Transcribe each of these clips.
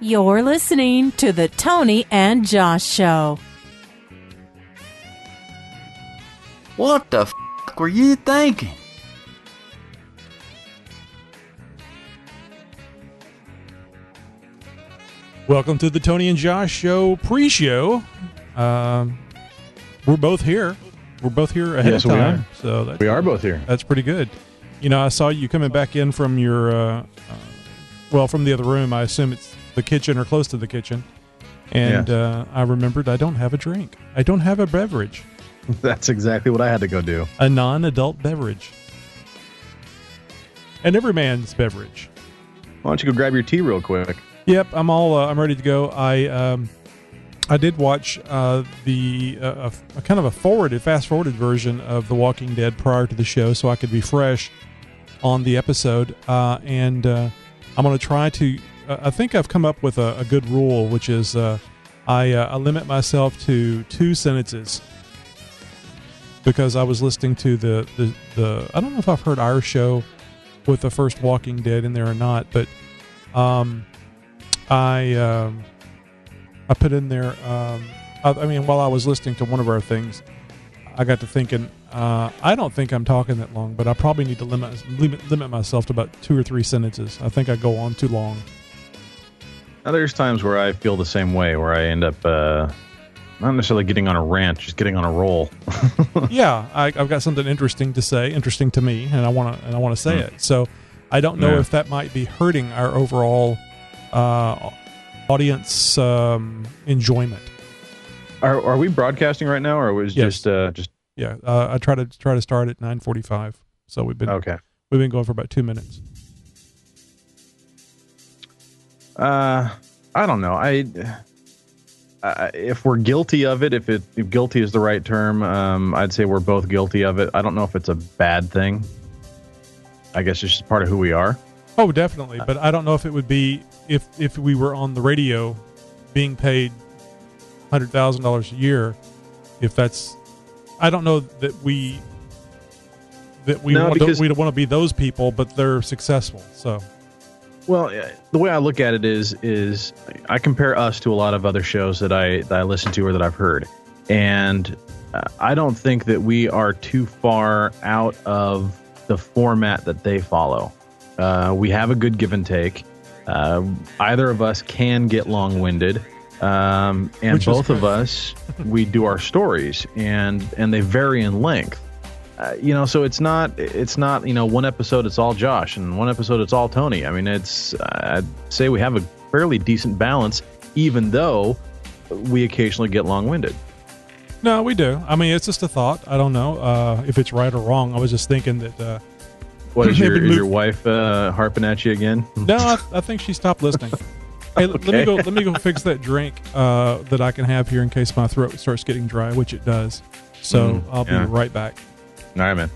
You're listening to the Tony and Josh Show. What the f*** were you thinking? Welcome to the Tony and Josh Show pre-show. We're both here. We're both here ahead of time. So we are both here. That's pretty good. You know, I saw you coming back in from your, from the other room. I assume it's the kitchen or close to the kitchen. And yes. I remembered I don't have a drink. I don't have a beverage. That's exactly what I had to go do. A non-adult beverage. And every man's beverage. Why don't you go grab your tea real quick? Yep, I'm ready to go. I did watch the kind of a fast-forwarded version of The Walking Dead prior to the show, so I could be fresh on the episode. And I'm going to try to. I think I've come up with a good rule, which is I limit myself to 2 sentences because I was listening to the I don't know if I've heard our show with the first Walking Dead in there or not, but I put in there, while I was listening to one of our things, I got to thinking, I don't think I'm talking that long, but I probably need to limit myself to about 2 or 3 sentences. I think I go on too long. Now, there's times where I feel the same way, where I end up not necessarily getting on a rant, just getting on a roll. Yeah, I've got something interesting to say, interesting to me, and I want to say it. So I don't know if that might be hurting our overall audience enjoyment. Are we broadcasting right now, or was yes. just? Yeah, I try to start at 9:45, so we've been going for about 2 minutes. I don't know. If we're guilty of it, if guilty is the right term, I'd say we're both guilty of it. I don't know if it's a bad thing. I guess it's just part of who we are. Oh, definitely. But I don't know if it would be if we were on the radio being paid $100,000 a year. If that's, I don't know that we want to be those people, but they're successful. So, well, the way I look at it is I compare us to a lot of other shows that I listen to or that I've heard, and I don't think that we are too far out of the format that they follow. We have a good give and take. Either of us can get long-winded, and both of us, we do our stories, and they vary in length. So it's not one episode it's all Josh and one episode it's all Tony. I mean, I'd say we have a fairly decent balance, even though we occasionally get long-winded. No, we do. I mean, it's just a thought. I don't know if it's right or wrong. I was just thinking that. What is your wife harping at you again? No, I think she stopped listening. Hey, okay. Let me go fix that drink that I can have here in case my throat starts getting dry, which it does. So I'll be right back. All right, man.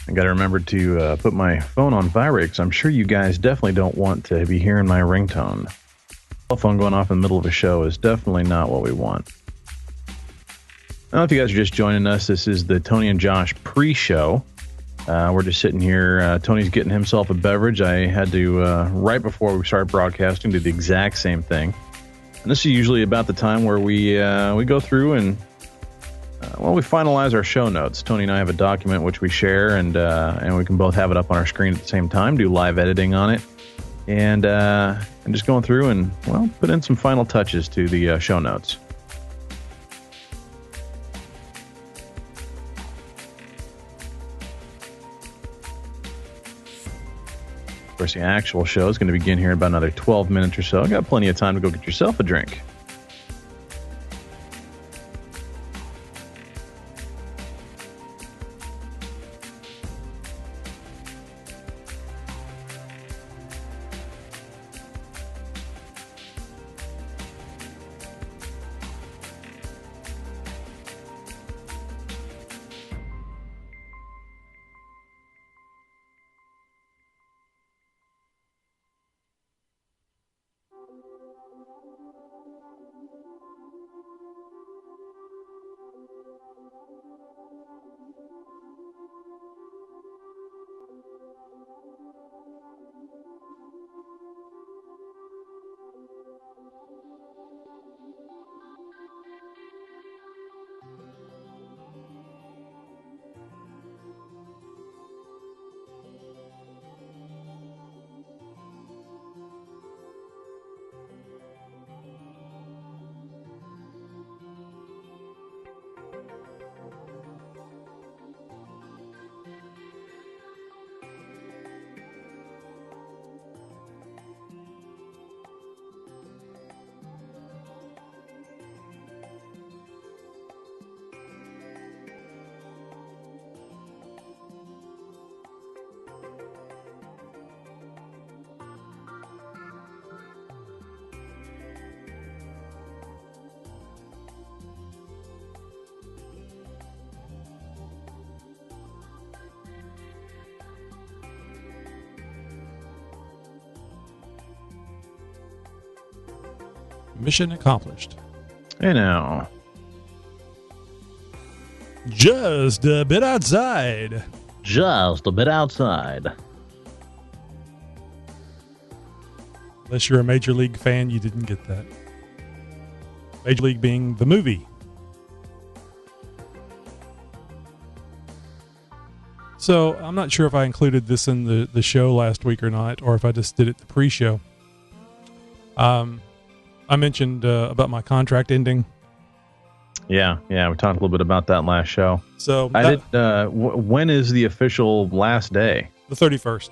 I got to remember to put my phone on vibrate because I'm sure you guys definitely don't want to be hearing my ringtone. Cell phone going off in the middle of a show is definitely not what we want. I don't know if you guys are just joining us. This is the Tony and Josh pre-show. We're just sitting here. Tony's getting himself a beverage. I had to, right before we started broadcasting, do the exact same thing. And this is usually about the time where we go through and we finalize our show notes. Tony and I have a document which we share, and we can both have it up on our screen at the same time, do live editing on it, and just going through and, put in some final touches to the show notes. Of course, the actual show is going to begin here in about another 12 minutes or so. I got plenty of time to go get yourself a drink. Mission accomplished. Hey now. Just a bit outside. Just a bit outside. Unless you're a Major League fan, you didn't get that. Major League being the movie. So I'm not sure if I included this in the show last week or not, or if I just did it the pre-show. I mentioned about my contract ending. Yeah, we talked a little bit about that last show. So when is the official last day? The 31st.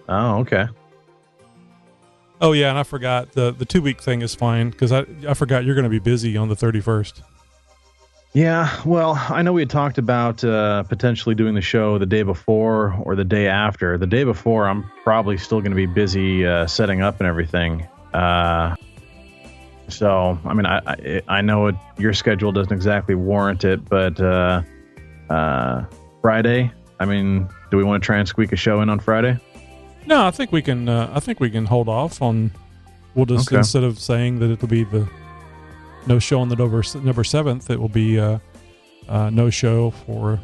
Oh, okay. Oh yeah, and I forgot the 2-week thing is fine because I forgot you're going to be busy on the 31st. Yeah, well, I know we had talked about potentially doing the show the day before or the day after. The day before, I'm probably still going to be busy setting up and everything. So, I mean, I know your schedule doesn't exactly warrant it, but Friday, I mean, do we want to try and squeak a show in on Friday? No, I think we can. I think we can hold off on. We'll just instead of saying that it'll be the no show on the November 7th, it will be no show for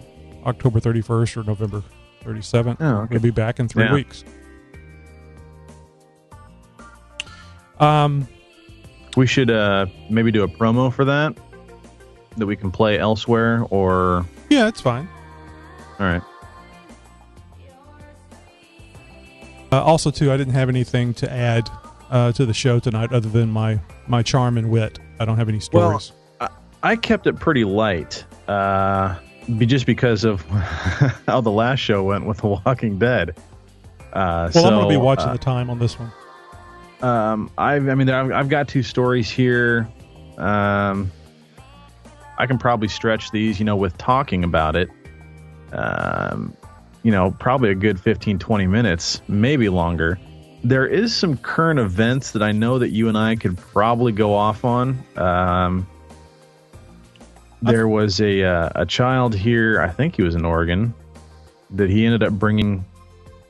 October 31st or November 37th. Oh, okay. We'll be back in 3 weeks. We should maybe do a promo for that we can play elsewhere, or... Yeah, it's fine. All right. Also, too, I didn't have anything to add to the show tonight other than my charm and wit. I don't have any stories. Well, I kept it pretty light, just because of how the last show went with The Walking Dead. I'm going to be watching the time on this one. I've got 2 stories here. I can probably stretch these, with talking about it. Probably a good 15, 20 minutes, maybe longer. There is some current events that I know that you and I could probably go off on. There was a child here, I think he was in Oregon, that he ended up bringing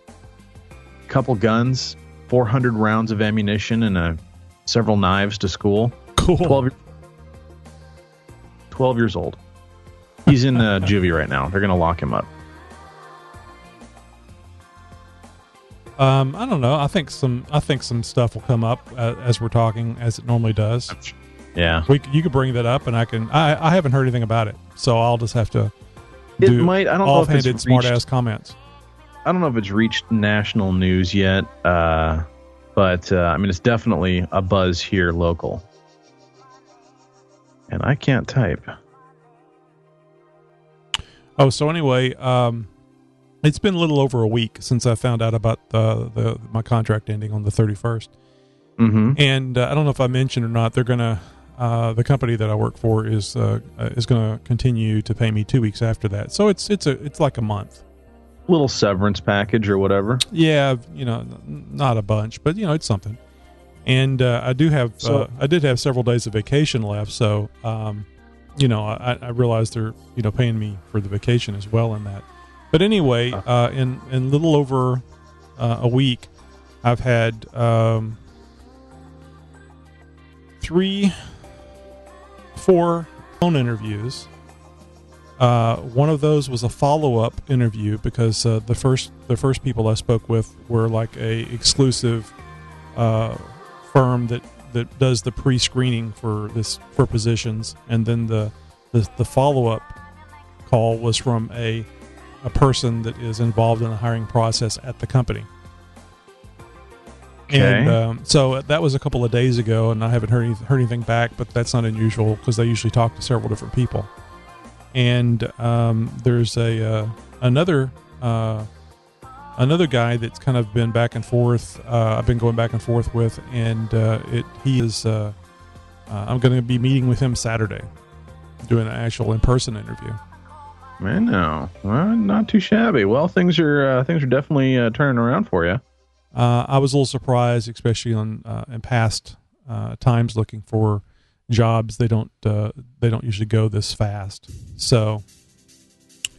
a couple guns, 400 rounds of ammunition, and several knives to school. Cool. 12 years old. He's in juvie right now. They're going to lock him up. I don't know. I think some stuff will come up as we're talking, as it normally does. Yeah. You could bring that up, and I haven't heard anything about it, so I'll just have to do I don't know if offhanded it's smart-ass comments. I don't know if it's reached national news yet, but I mean, it's definitely a buzz here local. And I can't type. Oh, so anyway, it's been a little over a week since I found out about my contract ending on the 31st. Mm-hmm. And I don't know if I mentioned or not, they're gonna the company that I work for is gonna continue to pay me 2 weeks after that. So it's like a month. Little severance package or whatever. Yeah, not a bunch, but it's something. And I did have several days of vacation left, so I realized they're paying me for the vacation as well in that. But anyway, in little over a week, I've had 4 phone interviews. One of those was a follow-up interview because the first people I spoke with were like a exclusive firm that does the pre-screening for positions, and then the follow-up call was from a person that is involved in the hiring process at the company. Okay. And so that was a couple of days ago, and I haven't heard anything back, but that's not unusual because they usually talk to several different people. And there's another guy that's kind of been back and forth. I've been going back and forth with, and he is. I'm going to be meeting with him Saturday, doing an actual in-person interview. Man, no, well, not too shabby. Well, things are definitely turning around for you. I was a little surprised, especially in past times looking for jobs. They don't usually go this fast. So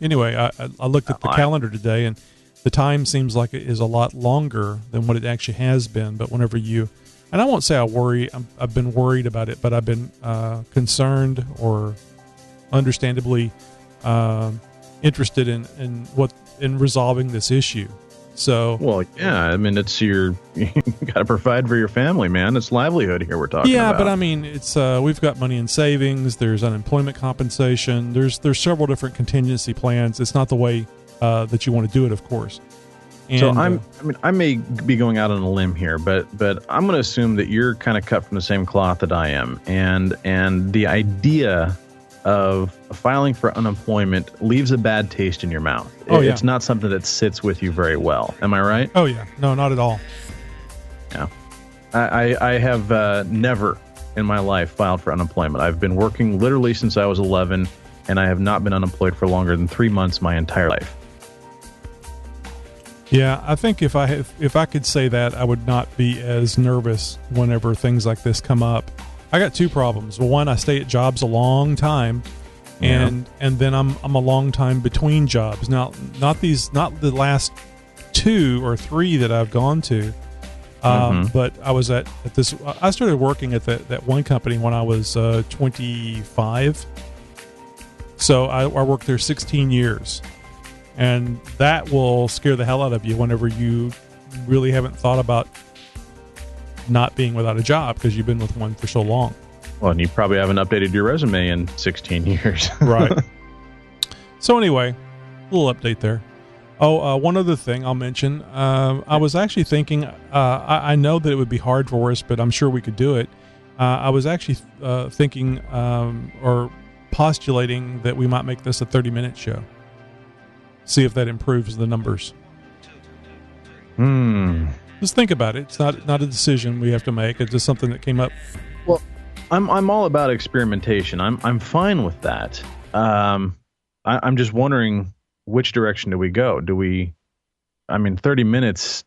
anyway, I looked at the calendar today, and the time seems like it is a lot longer than what it actually has been. But whenever and I won't say I've been worried about it, but I've been concerned or understandably interested in resolving this issue. So, well, yeah, I mean, you got to provide for your family, man. It's livelihood here we're talking about. Yeah, but I mean, it's we've got money in savings. There's unemployment compensation. There's several different contingency plans. It's not the way that you want to do it, of course. And, so I may be going out on a limb here, but I'm going to assume that you're kind of cut from the same cloth that I am, and the idea of filing for unemployment leaves a bad taste in your mouth. Oh, yeah. It's not something that sits with you very well. Am I right? Oh, yeah. No, not at all. Yeah. I have never in my life filed for unemployment. I've been working literally since I was 11, and I have not been unemployed for longer than 3 months my entire life. Yeah, I think if I could say that, I would not be as nervous whenever things like this come up. I got 2 problems. Well, one, I stay at jobs a long time, and then I'm a long time between jobs. Now, not the last 2 or 3 that I've gone to, but I was at this. I started working at that one company when I was 25. So I worked there 16 years, and that will scare the hell out of you whenever you really haven't thought about not being without a job because you've been with one for so long. Well, and you probably haven't updated your resume in 16 years. Right. So anyway, a little update there. Oh, one other thing I'll mention. I was actually thinking, I know that it would be hard for us, but I'm sure we could do it. I was actually thinking or postulating that we might make this a 30-minute show. See if that improves the numbers. Just think about it. It's not a decision we have to make. It's just something that came up. Well, I'm all about experimentation. I'm fine with that. I'm just wondering, which direction do we go? 30 minutes,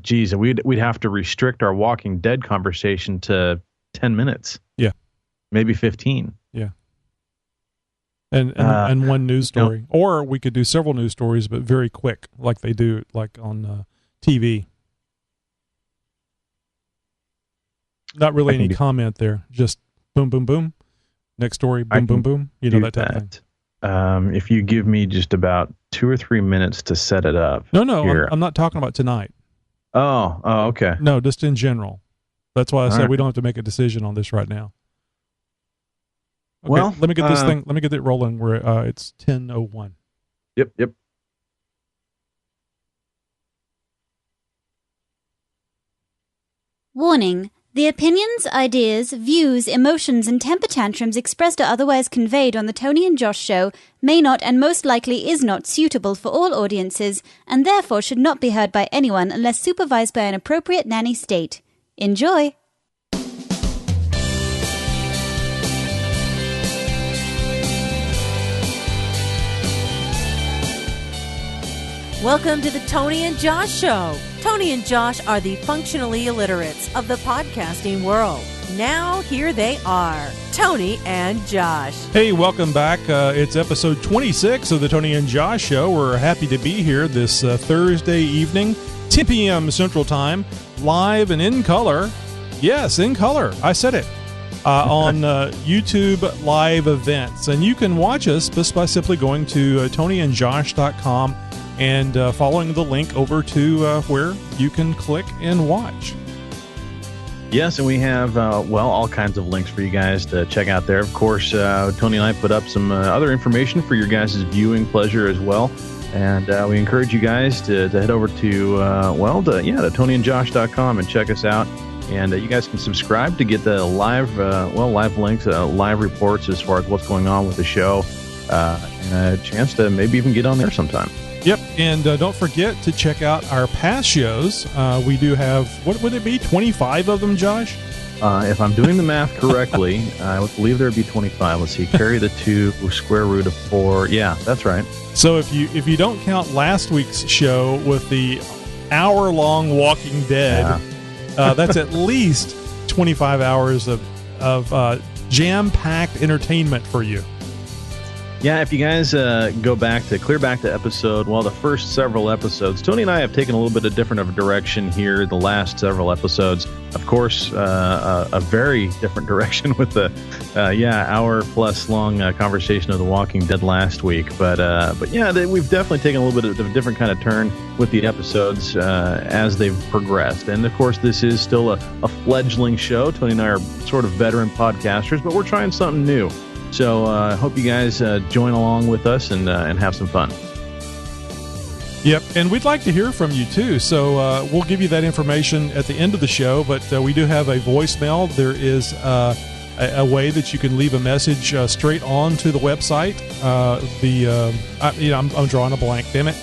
geez, we'd have to restrict our Walking Dead conversation to 10 minutes. Yeah. Maybe 15. Yeah. and one news story, or we could do several news stories, but very quick, like they do, like on TV. Not really any comment there. Just boom, boom, boom. Next story, boom, boom, boom. You know, that type of thing. If you give me just about 2 or 3 minutes to set it up. No, I'm not talking about tonight. Oh, okay. No, just in general. That's why I said right. we don't have to make a decision on this right now. Okay, Well, let me get this thing. Let me get it rolling. Where it's 10:01. Yep. Warning. The opinions, ideas, views, emotions, and temper tantrums expressed or otherwise conveyed on the Tony and Josh show may not and most likely is not suitable for all audiences and therefore should not be heard by anyone unless supervised by an appropriate nanny state. Enjoy! Welcome to the Tony and Josh Show. Tony and Josh are the functionally illiterates of the podcasting world. Now, here they are, Tony and Josh. Hey, welcome back. It's episode 26 of the Tony and Josh Show. We're happy to be here this Thursday evening, 10 p.m. Central Time, live and in color. Yes, in color. I said it. On YouTube live events. And you can watch us just by simply going to tonyandjosh.com and following the link over to where you can click and watch. Yes, and we have, all kinds of links for you guys to check out there. Of course, Tony and I put up some other information for your guys' viewing pleasure as well. And we encourage you guys to head over to tonyandjosh.com and check us out. And you guys can subscribe to get the live links, live reports as far as what's going on with the show, and a chance to maybe even get on there sometime. Yep, and don't forget to check out our past shows. We do have, what would it be, 25 of them, Josh? If I'm doing the math correctly, I would believe there would be 25. Let's see, carry the 2, square root of 4. Yeah, that's right. So if you don't count last week's show with the hour-long Walking Dead, that's at least 25 hours of jam-packed entertainment for you. Yeah, if you guys clear back to episode, the first several episodes, Tony and I have taken a little bit of different of a direction here the last several episodes. Of course, a very different direction with the hour-plus long conversation of The Walking Dead last week. But we've definitely taken a little bit of a different kind of turn with the episodes as they've progressed. And, of course, this is still a fledgling show. Tony and I are sort of veteran podcasters, but we're trying something new. So I hope you guys join along with us and have some fun. Yep, and we'd like to hear from you too. So we'll give you that information at the end of the show, but we do have a voicemail. There is a way that you can leave a message straight on to the website. I'm drawing a blank, damn it.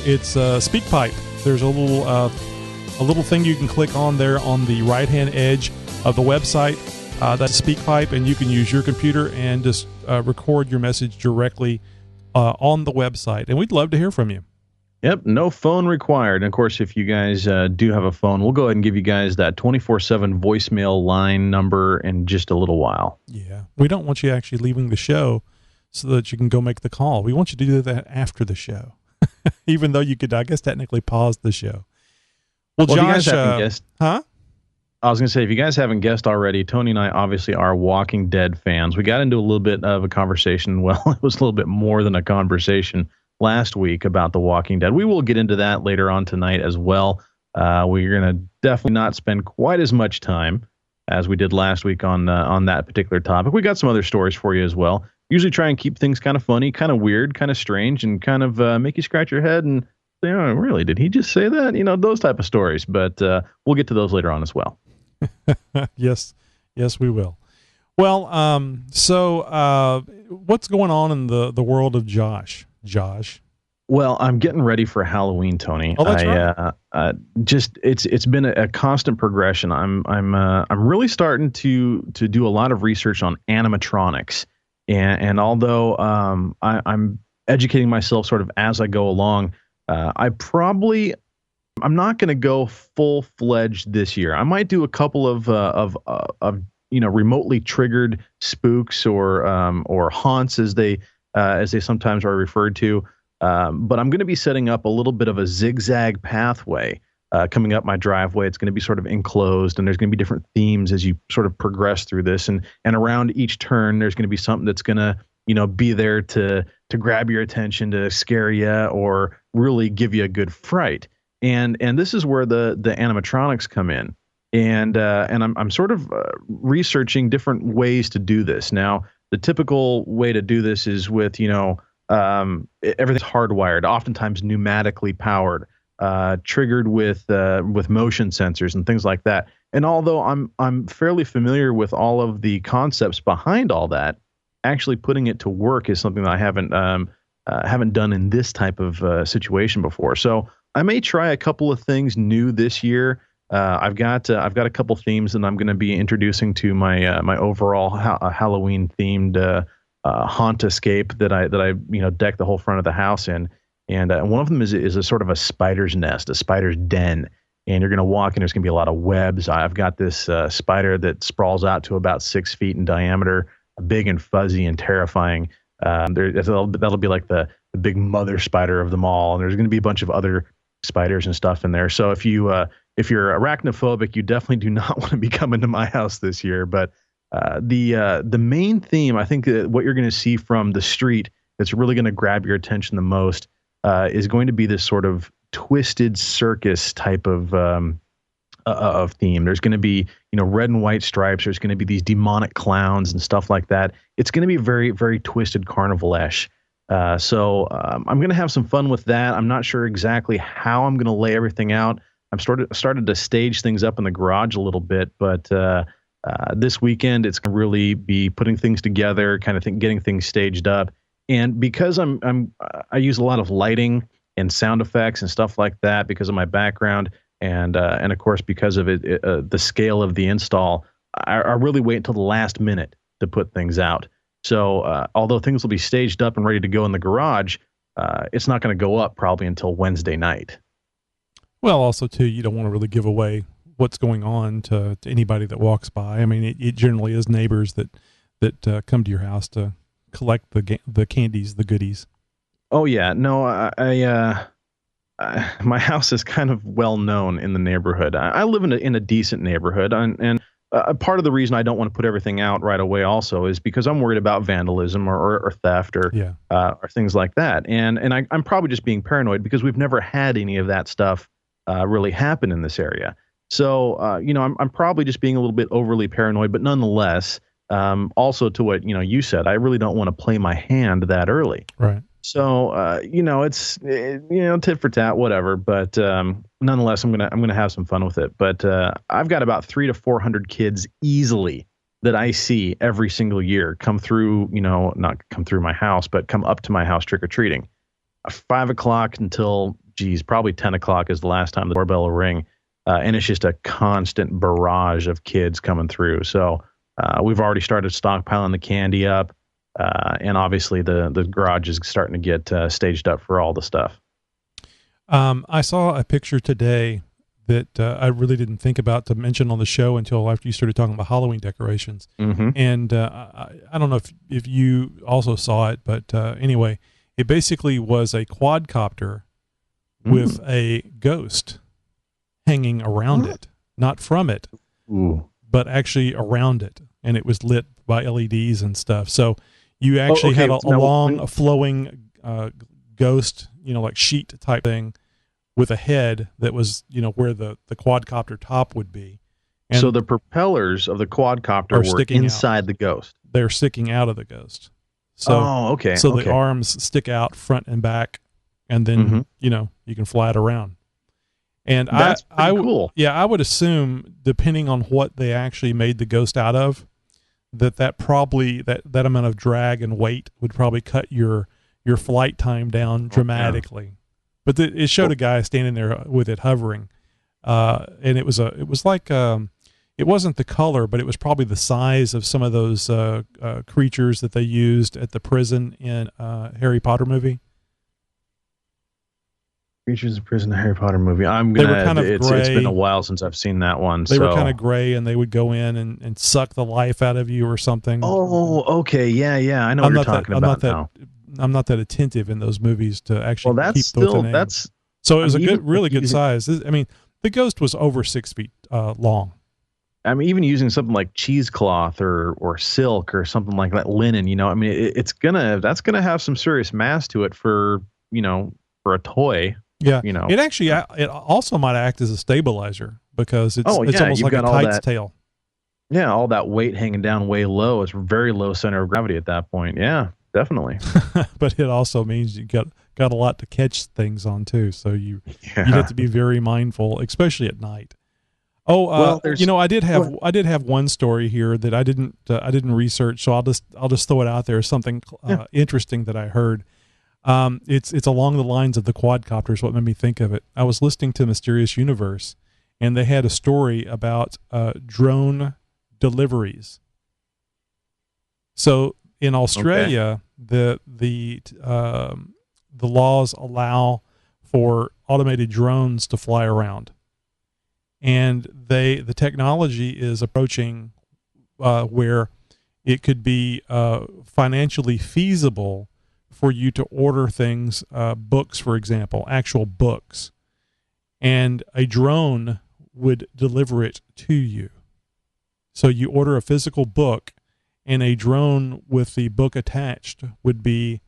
It's SpeakPipe. There's a little thing you can click on there on the right-hand edge of the website. That's SpeakPipe, and you can use your computer and just record your message directly on the website. And we'd love to hear from you. Yep, no phone required. And of course, if you guys do have a phone, we'll go ahead and give you guys that 24/7 voicemail line number in just a little while. Yeah, we don't want you actually leaving the show so that you can go make the call. We want you to do that after the show, even though you could, I guess, technically pause the show. Well, Josh, if you guys haven't guessed, huh? I was going to say, if you guys haven't guessed already, Tony and I obviously are Walking Dead fans. We got into a little bit of a conversation. Well, it was a little bit more than a conversation last week about The Walking Dead. We will get into that later on tonight as well. We're going to definitely not spend quite as much time as we did last week on that particular topic. We got some other stories for you as well. Usually try and keep things kind of funny, kind of weird, kind of strange, and kind of make you scratch your head and say, oh, really, did he just say that? Those type of stories. But we'll get to those later on as well. Yes, we will. Well, so what's going on in the world of Josh? Well, I'm getting ready for Halloween, Tony. Oh, that's right. It's been a constant progression. I'm really starting to do a lot of research on animatronics, and although I'm educating myself sort of as I go along, I'm not going to go full-fledged this year. I might do a couple of remotely triggered spooks or haunts, as they sometimes are referred to. But I'm going to be setting up a little bit of a zigzag pathway coming up my driveway. It's going to be sort of enclosed, and there's going to be different themes as you sort of progress through this. And around each turn, there's going to be something that's going to, be there to grab your attention, to scare you, or really give you a good fright. And this is where the animatronics come in. And I'm sort of researching different ways to do this. Now, the typical way to do this is with, everything's hardwired, oftentimes pneumatically powered, triggered with motion sensors and things like that. And although I'm fairly familiar with all of the concepts behind all that, actually putting it to work is something that I haven't done in this type of situation before. So I may try a couple of things new this year. I've got a couple themes that I'm going to be introducing to my my overall Halloween themed haunt escape that I deck the whole front of the house in. And one of them is a sort of a spider's nest, a spider's den. And you're going to walk in, there's going to be a lot of webs. I've got this spider that sprawls out to about 6 feet in diameter, big and fuzzy and terrifying. That'll be like the big mother spider of them all. And there's going to be a bunch of other spiders and stuff in there. So if you're arachnophobic, you definitely do not want to be coming to my house this year. But the main theme, I think that what you're going to see from the street that's really going to grab your attention the most is going to be this sort of twisted circus type of theme. There's going to be, red and white stripes. There's going to be these demonic clowns and stuff like that. It's going to be very, very twisted carnival-esque. So I'm going to have some fun with that. I'm not sure exactly how I'm going to lay everything out. I'm started to stage things up in the garage a little bit, but this weekend it's going to really be putting things together, kind of getting things staged up. And because I use a lot of lighting and sound effects and stuff like that because of my background, and of course because of the scale of the install, I really wait until the last minute to put things out. So although things will be staged up and ready to go in the garage, it's not going to go up probably until Wednesday night. Well, also too, you don't want to really give away what's going on to anybody that walks by. I mean, it generally is neighbors that come to your house to collect the candies, the goodies. Oh yeah, no, my house is kind of well known in the neighborhood. I live in a decent neighborhood, and part of the reason I don't want to put everything out right away also is because I'm worried about vandalism or theft or things like that. And I'm probably just being paranoid because we've never had any of that stuff really happen in this area. So I'm probably just being a little bit overly paranoid, but nonetheless. Also to what, you said, I really don't want to play my hand that early. Right. So, it's, tit for tat, whatever. But, nonetheless, I'm going to have some fun with it. But, I've got about 300 to 400 kids easily that I see every single year come through, not come through my house, but come up to my house trick-or-treating. 5 o'clock until, probably 10 o'clock is the last time the doorbell will ring. And it's just a constant barrage of kids coming through. So, we've already started stockpiling the candy up, and obviously the garage is starting to get staged up for all the stuff. I saw a picture today that I really didn't think about to mention on the show until after you started talking about Halloween decorations. Mm-hmm. And I don't know if you also saw it, but anyway, it basically was a quadcopter with a ghost hanging around it, not from it, but actually around it. And it was lit by LEDs and stuff. So you actually had a long, flowing ghost, like sheet type thing with a head that was, where the quadcopter top would be. And so the propellers of the quadcopter were inside the ghost. They're sticking out of the ghost. So, the arms stick out front and back, and then, you can fly it around. And that's cool. Yeah, I would assume, depending on what they actually made the ghost out of, that probably that amount of drag and weight would probably cut your flight time down dramatically. Yeah. But it showed a guy standing there with it hovering, and it was like it wasn't the color, but it was probably the size of some of those creatures that they used at the prison in Harry Potter movie. Creatures of Prison, the Harry Potter movie. They were kind of it's gray. been a while since I've seen that one. They were kind of gray, and they would go in and suck the life out of you or something. Oh, okay, yeah. I know what you're talking about now. I'm not that attentive in those movies to actually keep both the names. So it was really good size. I mean, the ghost was over 6 feet long. I mean, even using something like cheesecloth or silk or something like that, linen. I mean, that's gonna have some serious mass to it for a toy. Yeah, it actually it also might act as a stabilizer because it's almost like a kite's tail. Yeah, all that weight hanging down way low. It's very low center of gravity at that point. Yeah, definitely. But it also means you got a lot to catch things on too. So you have to be very mindful, especially at night. Oh, I did have one story here that I didn't research, so I'll just throw it out there. Something interesting that I heard. It's along the lines of the quadcopters. What made me think of it? I was listening to Mysterious Universe, and they had a story about drone deliveries. So in Australia, the laws allow for automated drones to fly around, and the technology is approaching where it could be financially feasible for you to order things, books, for example, actual books, and a drone would deliver it to you. So you order a physical book, and a drone with the book attached would be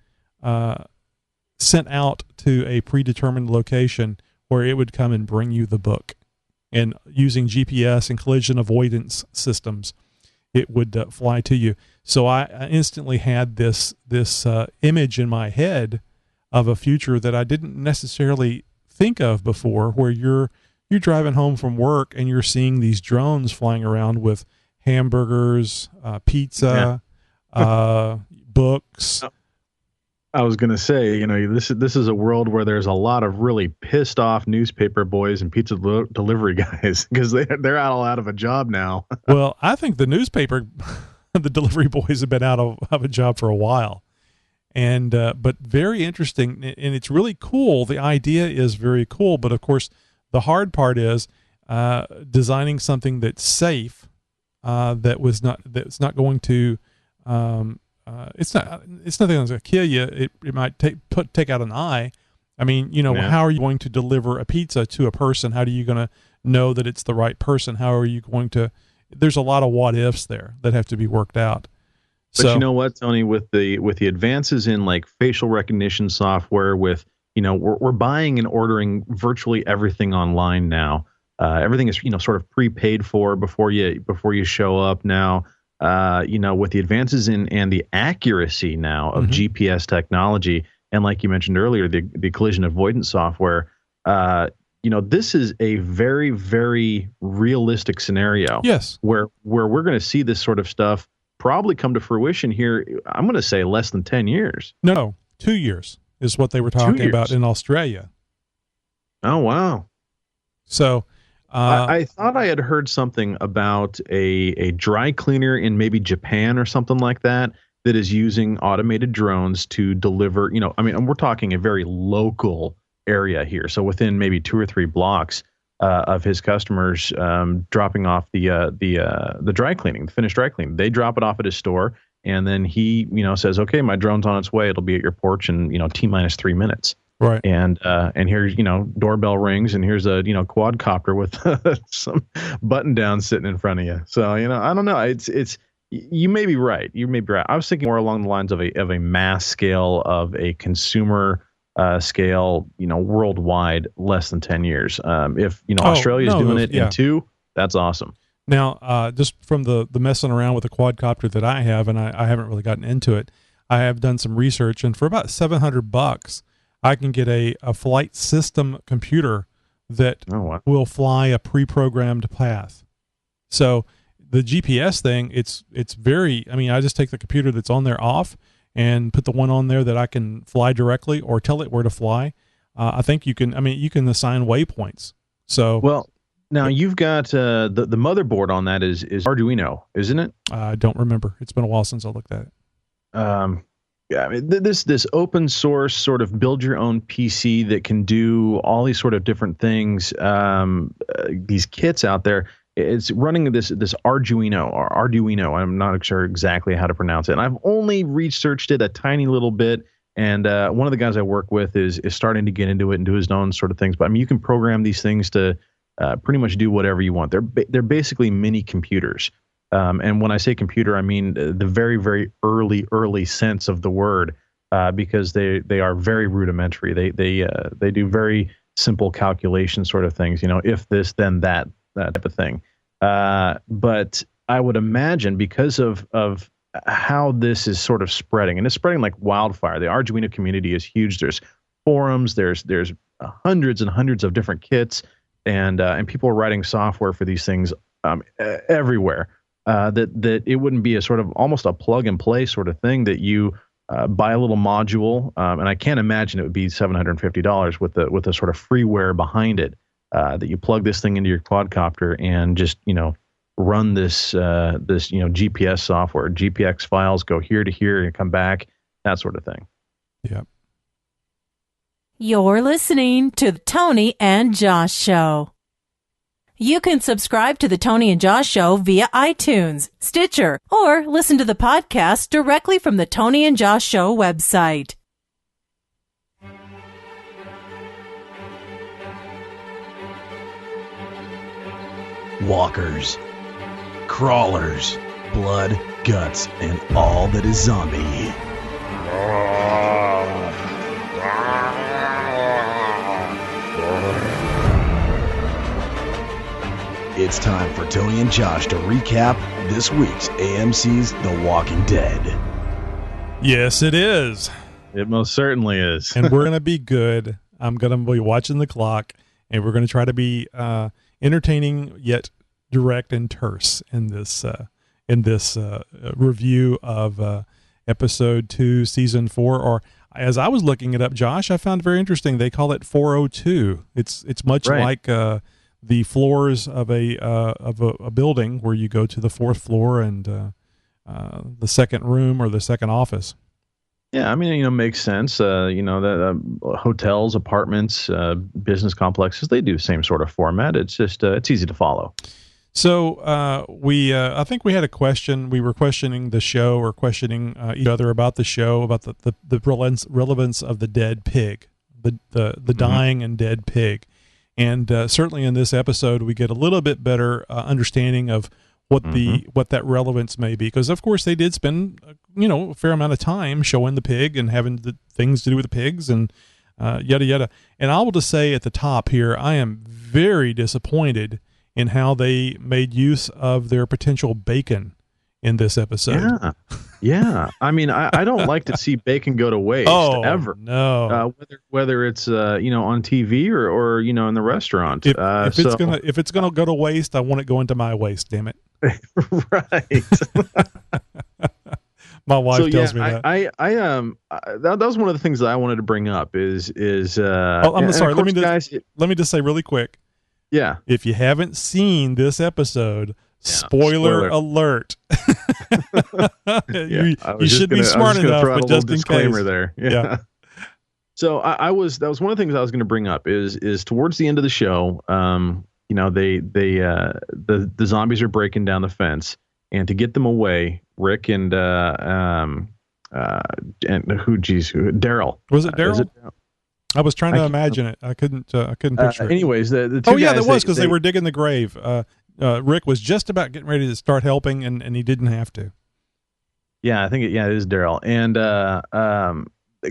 sent out to a predetermined location where it would come and bring you the book. And using GPS and collision avoidance systems, it would fly to you. So I instantly had this image in my head of a future that I didn't necessarily think of before, where you're driving home from work and you're seeing these drones flying around with hamburgers, pizza, books. I was going to say, this is a world where there's a lot of really pissed off newspaper boys and pizza delivery guys because they're all out of a job now. Well, I think the delivery boys have been out of a job for a while, and but very interesting, and it's really cool. The idea is very cool, but of course, the hard part is designing something that's safe, that's not going to. It's nothing that's going to kill you. It might take out an eye. I mean, how are you going to deliver a pizza to a person? How are you going to know that it's the right person? How are you going to? There's a lot of what ifs there that have to be worked out. But you know what, Tony, with the advances in like facial recognition software, with we're buying and ordering virtually everything online now. Everything is sort of prepaid for before you show up now. With the advances in and the accuracy now of GPS technology, and like you mentioned earlier, the collision avoidance software, this is a very, very realistic scenario. Yes, where we're going to see this sort of stuff probably come to fruition here. I'm going to say less than 10 years. No, 2 years is what they were talking about in Australia. Oh, wow. So I thought I had heard something about a dry cleaner in maybe Japan or something like that is using automated drones to deliver, we're talking a very local area here. So within maybe 2 or 3 blocks of his customers dropping off the dry cleaning, the finished dry cleaning. They drop it off at his store, and then he, says, okay, my drone's on its way. It'll be at your porch in, T-minus 3 minutes. Right. And here's, doorbell rings, and here's a, quadcopter with some button down sitting in front of you. So, I don't know. It's, you may be right. I was thinking more along the lines of a mass scale, of a consumer scale, worldwide, less than 10 years. If, Australia's doing it in 2, that's awesome. Now, just from the messing around with the quadcopter that I have, and I haven't really gotten into it, I have done some research, and for about $700, I can get a flight system computer that will fly a pre-programmed path. So the GPS thing, it's very, I just take the computer that's on there off and put the one on there that I can fly directly or tell it where to fly. I think you can assign waypoints. So, well, now you've got the motherboard on that is Arduino, isn't it? I don't remember. It's been a while since I looked at it. Yeah, I mean, this open source sort of build your own PC that can do all these sort of different things. These kits out there. It's running this Arduino. I'm not sure exactly how to pronounce it. And I've only researched it a tiny little bit. And one of the guys I work with is starting to get into it and do his own sort of things. But I mean, you can program these things to pretty much do whatever you want. They're basically mini computers. And when I say computer, I mean the very, very early sense of the word, because they are very rudimentary. They do very simple calculation sort of things. If this, then that type of thing. But I would imagine because of how this is sort of spreading, and it's spreading like wildfire. The Arduino community is huge. There's forums. There's hundreds and hundreds of different kits, and people are writing software for these things everywhere. That it wouldn't be a sort of almost a plug and play sort of thing that you buy a little module, and I can't imagine it would be $750 with the sort of freeware behind it, that you plug this thing into your quadcopter and just run this GPS software. GPX files go here to here and come back, that sort of thing. Yeah. You're listening to the Tony and Josh Show. You can subscribe to the Tony and Josh Show via iTunes, Stitcher, or listen to the podcast directly from the Tony and Josh Show website. Walkers, crawlers, blood, guts, and all that is zombie. It's time for Tony and Josh to recap this week's AMC's The Walking Dead. Yes, it is. It most certainly is. And we're going to be good. I'm going to be watching the clock, and we're going to try to be entertaining yet direct and terse in this review of episode 2, season 4. Or as I was looking it up, Josh, I found very interesting. They call it 402. It's much like the floors of a building where you go to the fourth floor and the second room or the second office. Yeah, I mean, makes sense. Hotels, apartments, business complexes, they do the same sort of format. It's just, it's easy to follow. So I think we had a question. We were questioning the show or questioning each other about the show, about the relevance of the dead pig, the dying and dead pig. And certainly in this episode, we get a little bit better understanding of what that relevance may be, because of course they did spend a fair amount of time showing the pig and having the things to do with the pigs and yada yada. And I will just say at the top here, I am very disappointed in how they made use of their potential bacon in this episode. Yeah. I mean, I don't like to see bacon go to waste ever. No. Whether it's on TV or in the restaurant. If it's gonna go to waste, I want it going to my waist. Damn it. Right. My wife tells me that. That was one of the things that I wanted to bring up is I'm sorry. Let me just say really quick. Yeah. If you haven't seen this episode, spoiler alert. You should be smart enough, but just in case. There. Yeah. So that was one of the things I was going to bring up is towards the end of the show, the zombies are breaking down the fence, and to get them away, Rick and Daryl. Was it Daryl? I was trying to imagine it. I couldn't picture it. Anyways, the two guys, that was because they were digging the grave. Rick was just about getting ready to start helping, and he didn't have to. Yeah, I think it is Daryl. And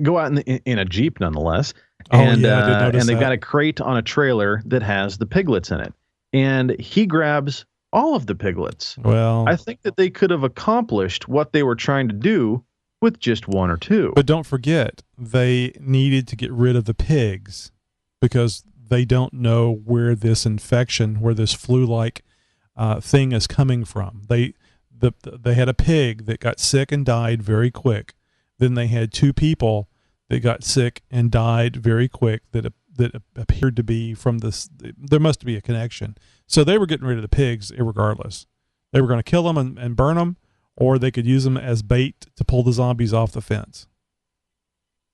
go out in a Jeep nonetheless. And they've got a crate on a trailer that has the piglets in it. And he grabs all of the piglets. Well, I think that they could have accomplished what they were trying to do with just one or two. But don't forget, they needed to get rid of the pigs because they don't know where this infection, where this flu-like thing is coming from. They had a pig that got sick and died very quick. Then they had two people that got sick and died very quick that appeared to be from this. There must be a connection. So they were getting rid of the pigs irregardless. They were going to kill them and burn them, or they could use them as bait to pull the zombies off the fence.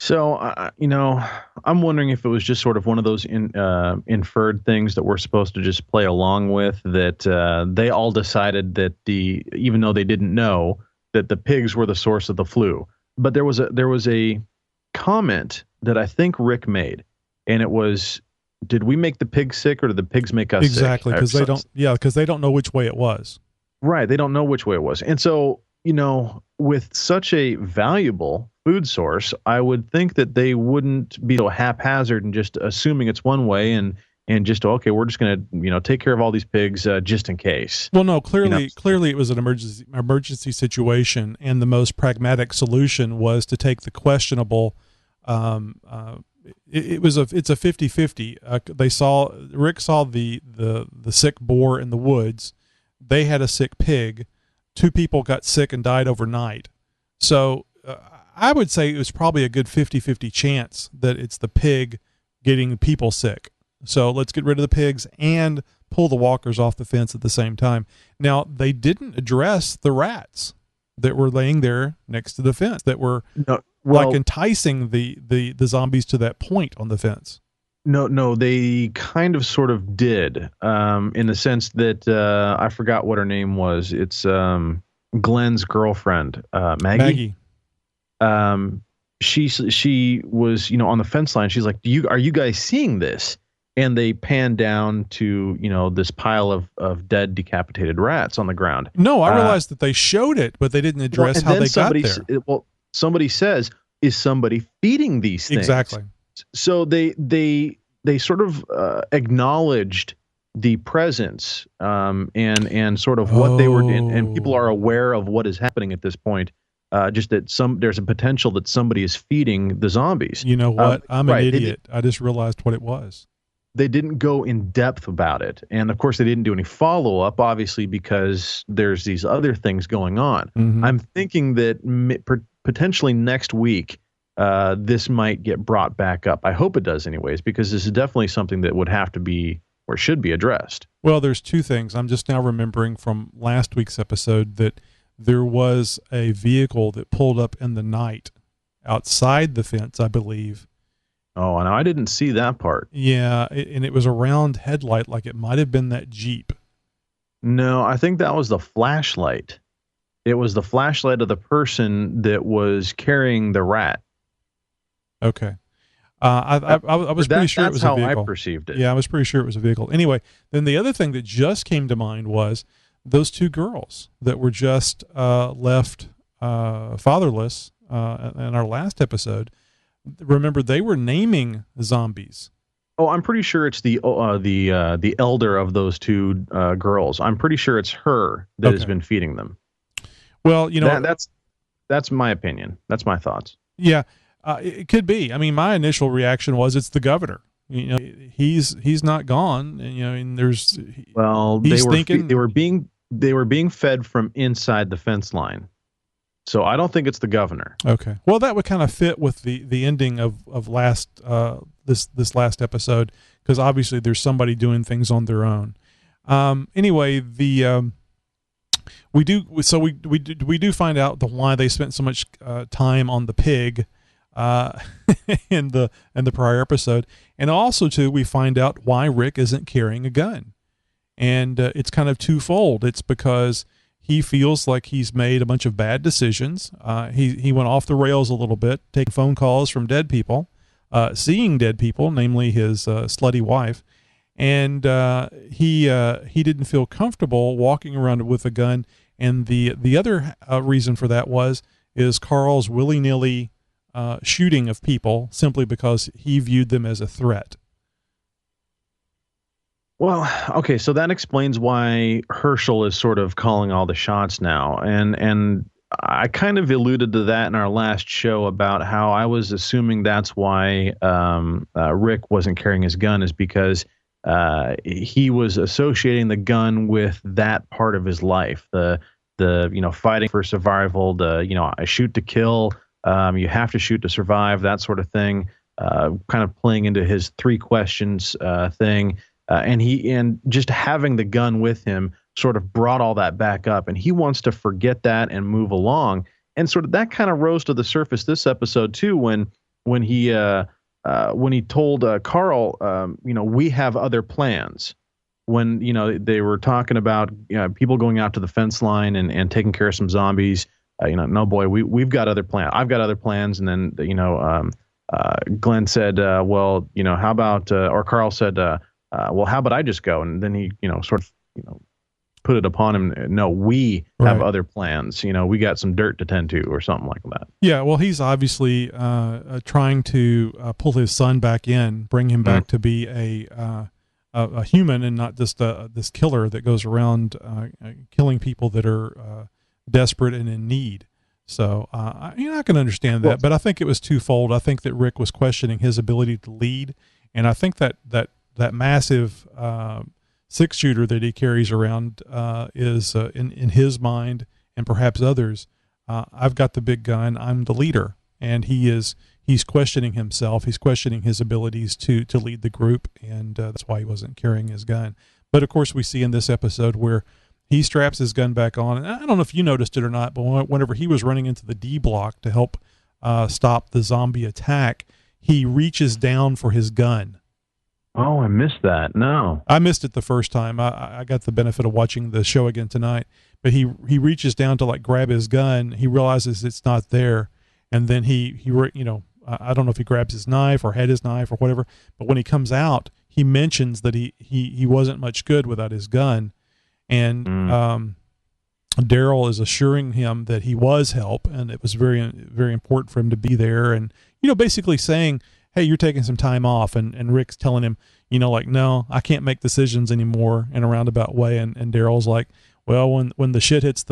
So, I'm wondering if it was just sort of one of those inferred things that we're supposed to just play along with, that they all decided that even though they didn't know, that the pigs were the source of the flu. But there was a comment that I think Rick made, and it was, did we make the pigs sick or did the pigs make us Exactly, sick? because they don't know which way it was. Right. They don't know which way it was. And so, with such a valuable food source, I would think that they wouldn't be so haphazard and just assuming it's one way and just, okay, we're just going to, take care of all these pigs just in case. Well, no, clearly it was an emergency situation, and the most pragmatic solution was to take the questionable. It's a 50-50. Rick saw the sick boar in the woods. They had a sick pig. 2 people got sick and died overnight. So I would say it was probably a good 50-50 chance that it's the pig getting people sick. So let's get rid of the pigs and pull the walkers off the fence at the same time. Now, they didn't address the rats that were laying there next to the fence that were enticing the zombies to that point on the fence. No, they kind of sort of did, in the sense that I forgot what her name was. It's Glenn's girlfriend, Maggie. She was, on the fence line. She's like, are you guys seeing this? And they pan down to, this pile of dead, decapitated rats on the ground. No, I realized that they showed it, but they didn't address how they got there. Somebody says, is somebody feeding these things? Exactly. So they sort of acknowledged the presence and sort of what they were doing, and people are aware of what is happening at this point. Just that there's a potential that somebody is feeding the zombies. You know what? I'm an idiot. I just realized what it was. They didn't go in depth about it, and of course they didn't do any follow up, obviously, because there's these other things going on. Mm-hmm. I'm thinking that potentially next week. This might get brought back up. I hope it does anyways, because this is definitely something that would have to be or should be addressed. Well, there's 2 things. I'm just now remembering from last week's episode that there was a vehicle that pulled up in the night outside the fence, I believe. Oh, and I didn't see that part. Yeah, and it was a round headlight, like it might have been that Jeep. No, I think that was the flashlight. It was the flashlight of the person that was carrying the rat. Okay. I was pretty sure it was a vehicle. That's how I perceived it. Yeah, I was pretty sure it was a vehicle. Anyway, then the other thing that just came to mind was those 2 girls that were just left fatherless in our last episode. Remember, they were naming zombies. Oh, I'm pretty sure it's the elder of those 2 girls. I'm pretty sure it's her that has been feeding them. Well, that's my opinion. That's my thoughts. Yeah. It could be. I mean, my initial reaction was it's the governor. He's not gone. And there's. Well, they were being fed from inside the fence line, so I don't think it's the governor. Okay. Well, that would kind of fit with the ending of last this last episode, because obviously there's somebody doing things on their own. Anyway, we do find out why they spent so much time on the pig. In the prior episode, and also too, we find out why Rick isn't carrying a gun, and it's kind of twofold. It's because he feels like he's made a bunch of bad decisions. He went off the rails a little bit, taking phone calls from dead people, seeing dead people, namely his slutty wife, and he didn't feel comfortable walking around with a gun. And the other reason for that is Carl's willy-nilly shooting of people simply because he viewed them as a threat. Well, okay, so that explains why Herschel is sort of calling all the shots now, and I kind of alluded to that in our last show about how I was assuming that's why Rick wasn't carrying his gun, is because he was associating the gun with that part of his life, the fighting for survival, I shoot to kill. You have to shoot to survive, that sort of thing, kind of playing into his 3 questions thing. And just having the gun with him sort of brought all that back up, and he wants to forget that and move along. And sort of that kind of rose to the surface this episode too, when when he told Carl, we have other plans. When they were talking about people going out to the fence line and taking care of some zombies, no boy, we've got other plans. I've got other plans. And then Glenn said, well, how about or Carl said, well, how about I just go? And then he sort of put it upon him. No, we have other plans. We got some dirt to tend to, or something like that. Yeah, well, he's obviously trying to pull his son back in, bring him back to be a human and not just this killer that goes around killing people that are desperate and in need. So I can understand that, but I think it was twofold. I think that Rick was questioning his ability to lead, and I think that massive 6-shooter that he carries around is in his mind, and perhaps others. I've got the big gun. I'm the leader, and he's questioning himself. He's questioning his abilities to lead the group, and that's why he wasn't carrying his gun. But of course, we see in this episode where he straps his gun back on, and I don't know if you noticed it or not, but whenever he was running into the D block to help stop the zombie attack, he reaches down for his gun. Oh, I missed that. No. I missed it the first time. I got the benefit of watching the show again tonight, but he reaches down to grab his gun. He realizes it's not there. And then he I don't know if he grabs his knife or had his knife or whatever, but when he comes out, he mentions that he wasn't much good without his gun. And Daryl is assuring him that he was help, and it was very, very important for him to be there. And, basically saying, hey, you're taking some time off. And Rick's telling him, no, I can't make decisions anymore in a roundabout way. And Daryl's like, well, when the shit hits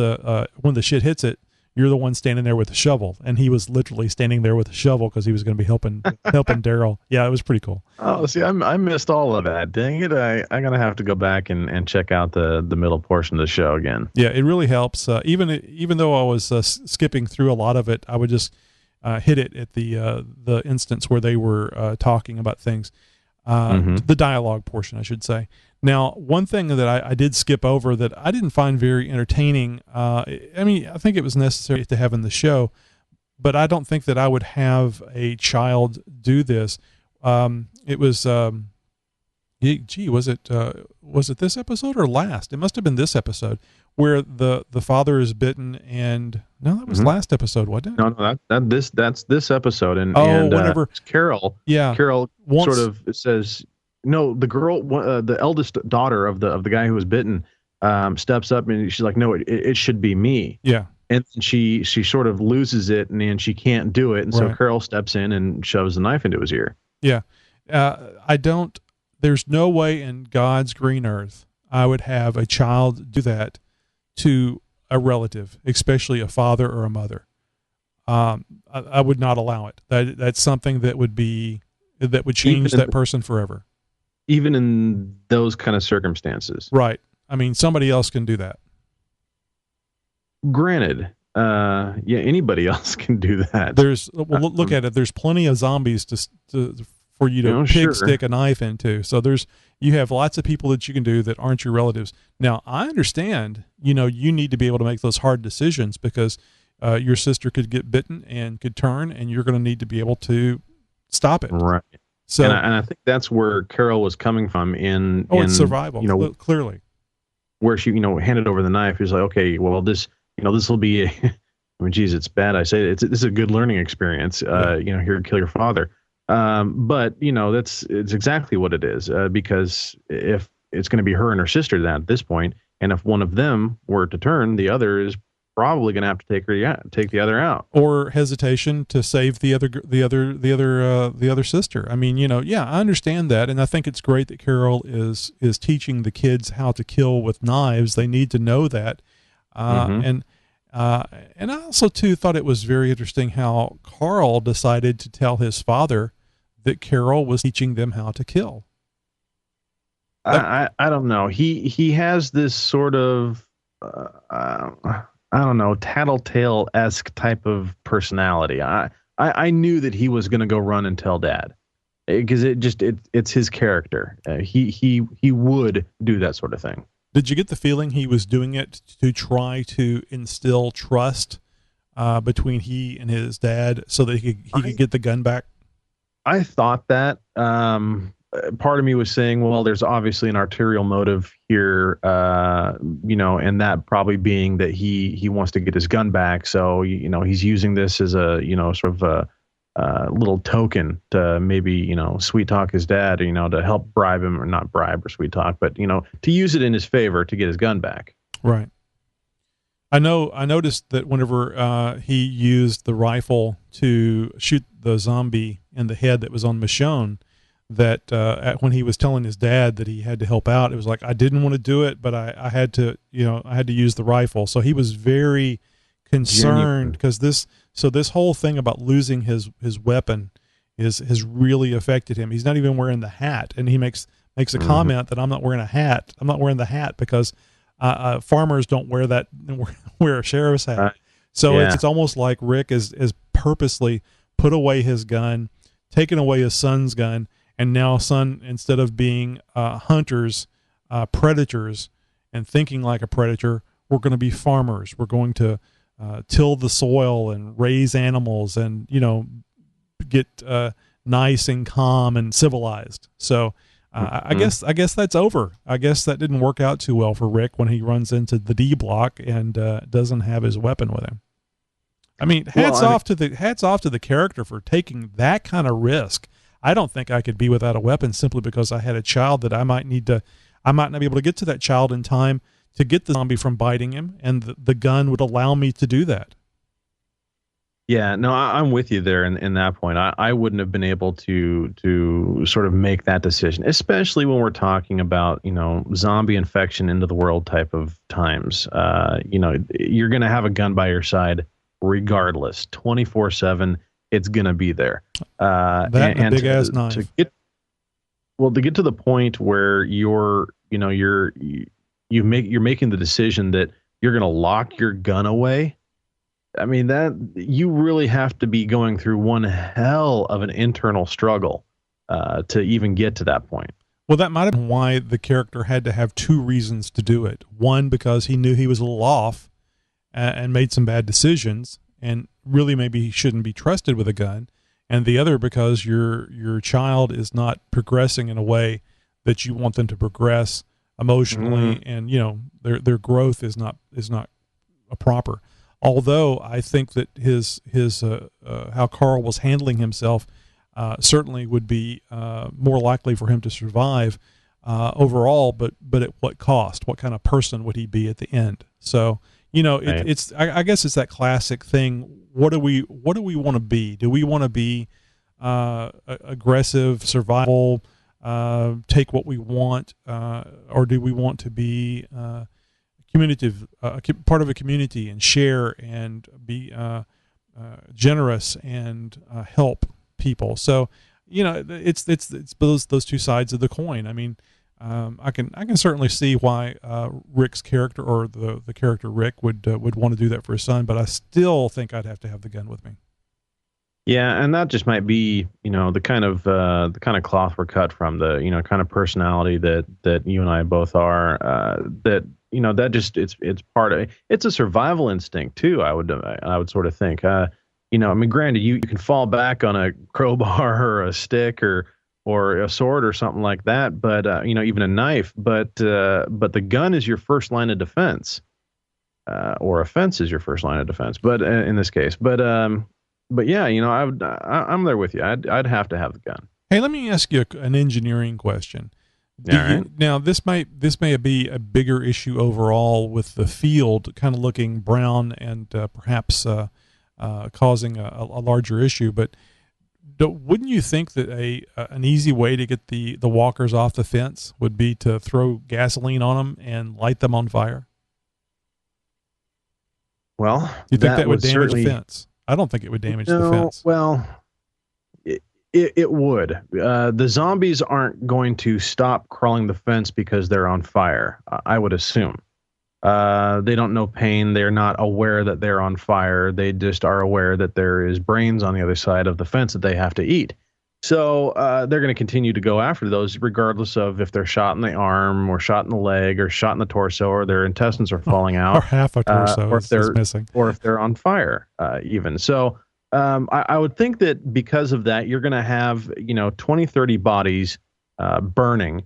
it, you're the one standing there with a shovel. And he was literally standing there with a shovel because he was going to be helping Daryl. Yeah, it was pretty cool. Oh, see, I missed all of that. Dang it. I'm going to have to go back and check out the middle portion of the show again. Yeah, it really helps. Even though I was skipping through a lot of it, I would just hit it at the instance where they were talking about things. The dialogue portion, I should say. Now, one thing that I did skip over that I didn't find very entertaining, I think it was necessary to have in the show, but I don't think that I would have a child do this. It was, was it this episode or last? It must have been this episode where the father is bitten, and no, that was last episode, wasn't it? No, that's this episode, and whenever Carol sort of says, no, the girl, the eldest daughter of the guy who was bitten, steps up and she's like, no, it should be me. Yeah. And she sort of loses it, and she can't do it, and so Carol steps in and shoves the knife into his ear. Yeah. There's no way in God's green earth I would have a child do that to a relative, especially a father or a mother. I would not allow it. That's something that would change that person forever. Even in those kind of circumstances. Right. I mean, somebody else can do that. Granted, anybody else can do that. Look at it. There's plenty of zombies for you to stick a knife into. So you have lots of people that you can do that aren't your relatives. Now, I understand, you need to be able to make those hard decisions because your sister could get bitten and could turn, and you're going to need to be able to stop it. Right. So, and I think that's where Carol was coming from in survival, clearly. Where she, handed over the knife. He's like, okay, well, this will be it's bad. I say this is a good learning experience. Here, kill your father. But it's exactly what it is. Because if it's going to be her and her sister at this point, and if one of them were to turn, the other is probably going to have to take the other out, or hesitation to save the other sister. I mean, I understand that, and I think it's great that Carol is teaching the kids how to kill with knives. They need to know that, and I also too thought it was very interesting how Carl decided to tell his father that Carol was teaching them how to kill. I don't know. He has this sort of I don't know, tattletale-esque type of personality. I knew that he was going to go run and tell Dad, because it's his character. He would do that sort of thing. Did you get the feeling he was doing it to try to instill trust between he and his dad so that he could get the gun back? I thought that. Part of me was saying, well, there's obviously an arterial motive here, and that probably being that he wants to get his gun back. So, he's using this as a, sort of a little token to maybe, sweet talk his dad, to help bribe him, or not bribe or sweet talk, but, to use it in his favor to get his gun back. Right. I noticed that whenever he used the rifle to shoot the zombie in the head that was on Michonne, that when he was telling his dad that he had to help out, it was like, I didn't want to do it, but I had to, I had to use the rifle. So he was very concerned because this whole thing about losing his weapon has really affected him. He's not even wearing the hat, and he makes a comment that I'm not wearing a hat. I'm not wearing the hat because farmers don't wear that, wear a sheriff's hat. So it's almost like Rick is purposely put away his gun, taken away his son's gun, and now son, instead of being hunters, predators, and thinking like a predator, we're going to be farmers. We're going to till the soil and raise animals and, get nice and calm and civilized. So I guess that's over. I guess that didn't work out too well for Rick when he runs into the D block and doesn't have his weapon with him. I mean, hats off to the character for taking that kind of risk. I don't think I could be without a weapon simply because I had a child that I might not be able to get to that child in time to get the zombie from biting him, and the gun would allow me to do that. Yeah, no, I'm with you there in that point. I wouldn't have been able to sort of make that decision, especially when we're talking about, zombie infection into the world type of times. You're going to have a gun by your side regardless, 24/7. It's going to be there. And a big ass knife. To get to the point where you're making the decision that you're going to lock your gun away. I mean, that you really have to be going through one hell of an internal struggle to even get to that point. Well, that might have been why the character had to have two reasons to do it. One, because he knew he was a little off and made some bad decisions, and really maybe he shouldn't be trusted with a gun. And the other, because your child is not progressing in a way that you want them to progress emotionally, and their growth is not proper. Although I think that his how Carl was handling himself certainly would be more likely for him to survive overall, but at what cost? What kind of person would he be at the end? So I guess it's that classic thing. What do we want to be? Do we want to be aggressive, survival, take what we want, or do we want to be communicative, part of a community, and share and be generous and help people? So it's those two sides of the coin. I mean, I can certainly see why Rick's character, or the character Rick, would want to do that for his son, but I still think I'd have to have the gun with me. Yeah, and that just might be the kind of cloth we're cut from, the kind of personality that you and I both are. That just it's part of it's a survival instinct too. I would sort of think. I mean, granted, you can fall back on a crowbar or a stick or a sword or something like that, but even a knife. But the gun is your first line of defense, or a fence is your first line of defense. But in this case, but yeah, I'm there with you. I'd have to have the gun. Hey, let me ask you an engineering question. Now, this may be a bigger issue overall, with the field kind of looking brown and perhaps causing a larger issue. But wouldn't you think that an easy way to get the walkers off the fence would be to throw gasoline on them and light them on fire? Well, you think that would damage the fence? I don't think it would damage the fence. Well, it would. The zombies aren't going to stop crawling the fence because they're on fire, I would assume. They don't know pain. They're not aware that they're on fire. They just are aware that there is brains on the other side of the fence that they have to eat. So they're going to continue to go after those, regardless of if they're shot in the arm or shot in the leg or shot in the torso, or their intestines are falling out, or half a torso or if they're missing, or if they're on fire, even. So I would think that because of that, you're going to have, 20, 30 bodies burning,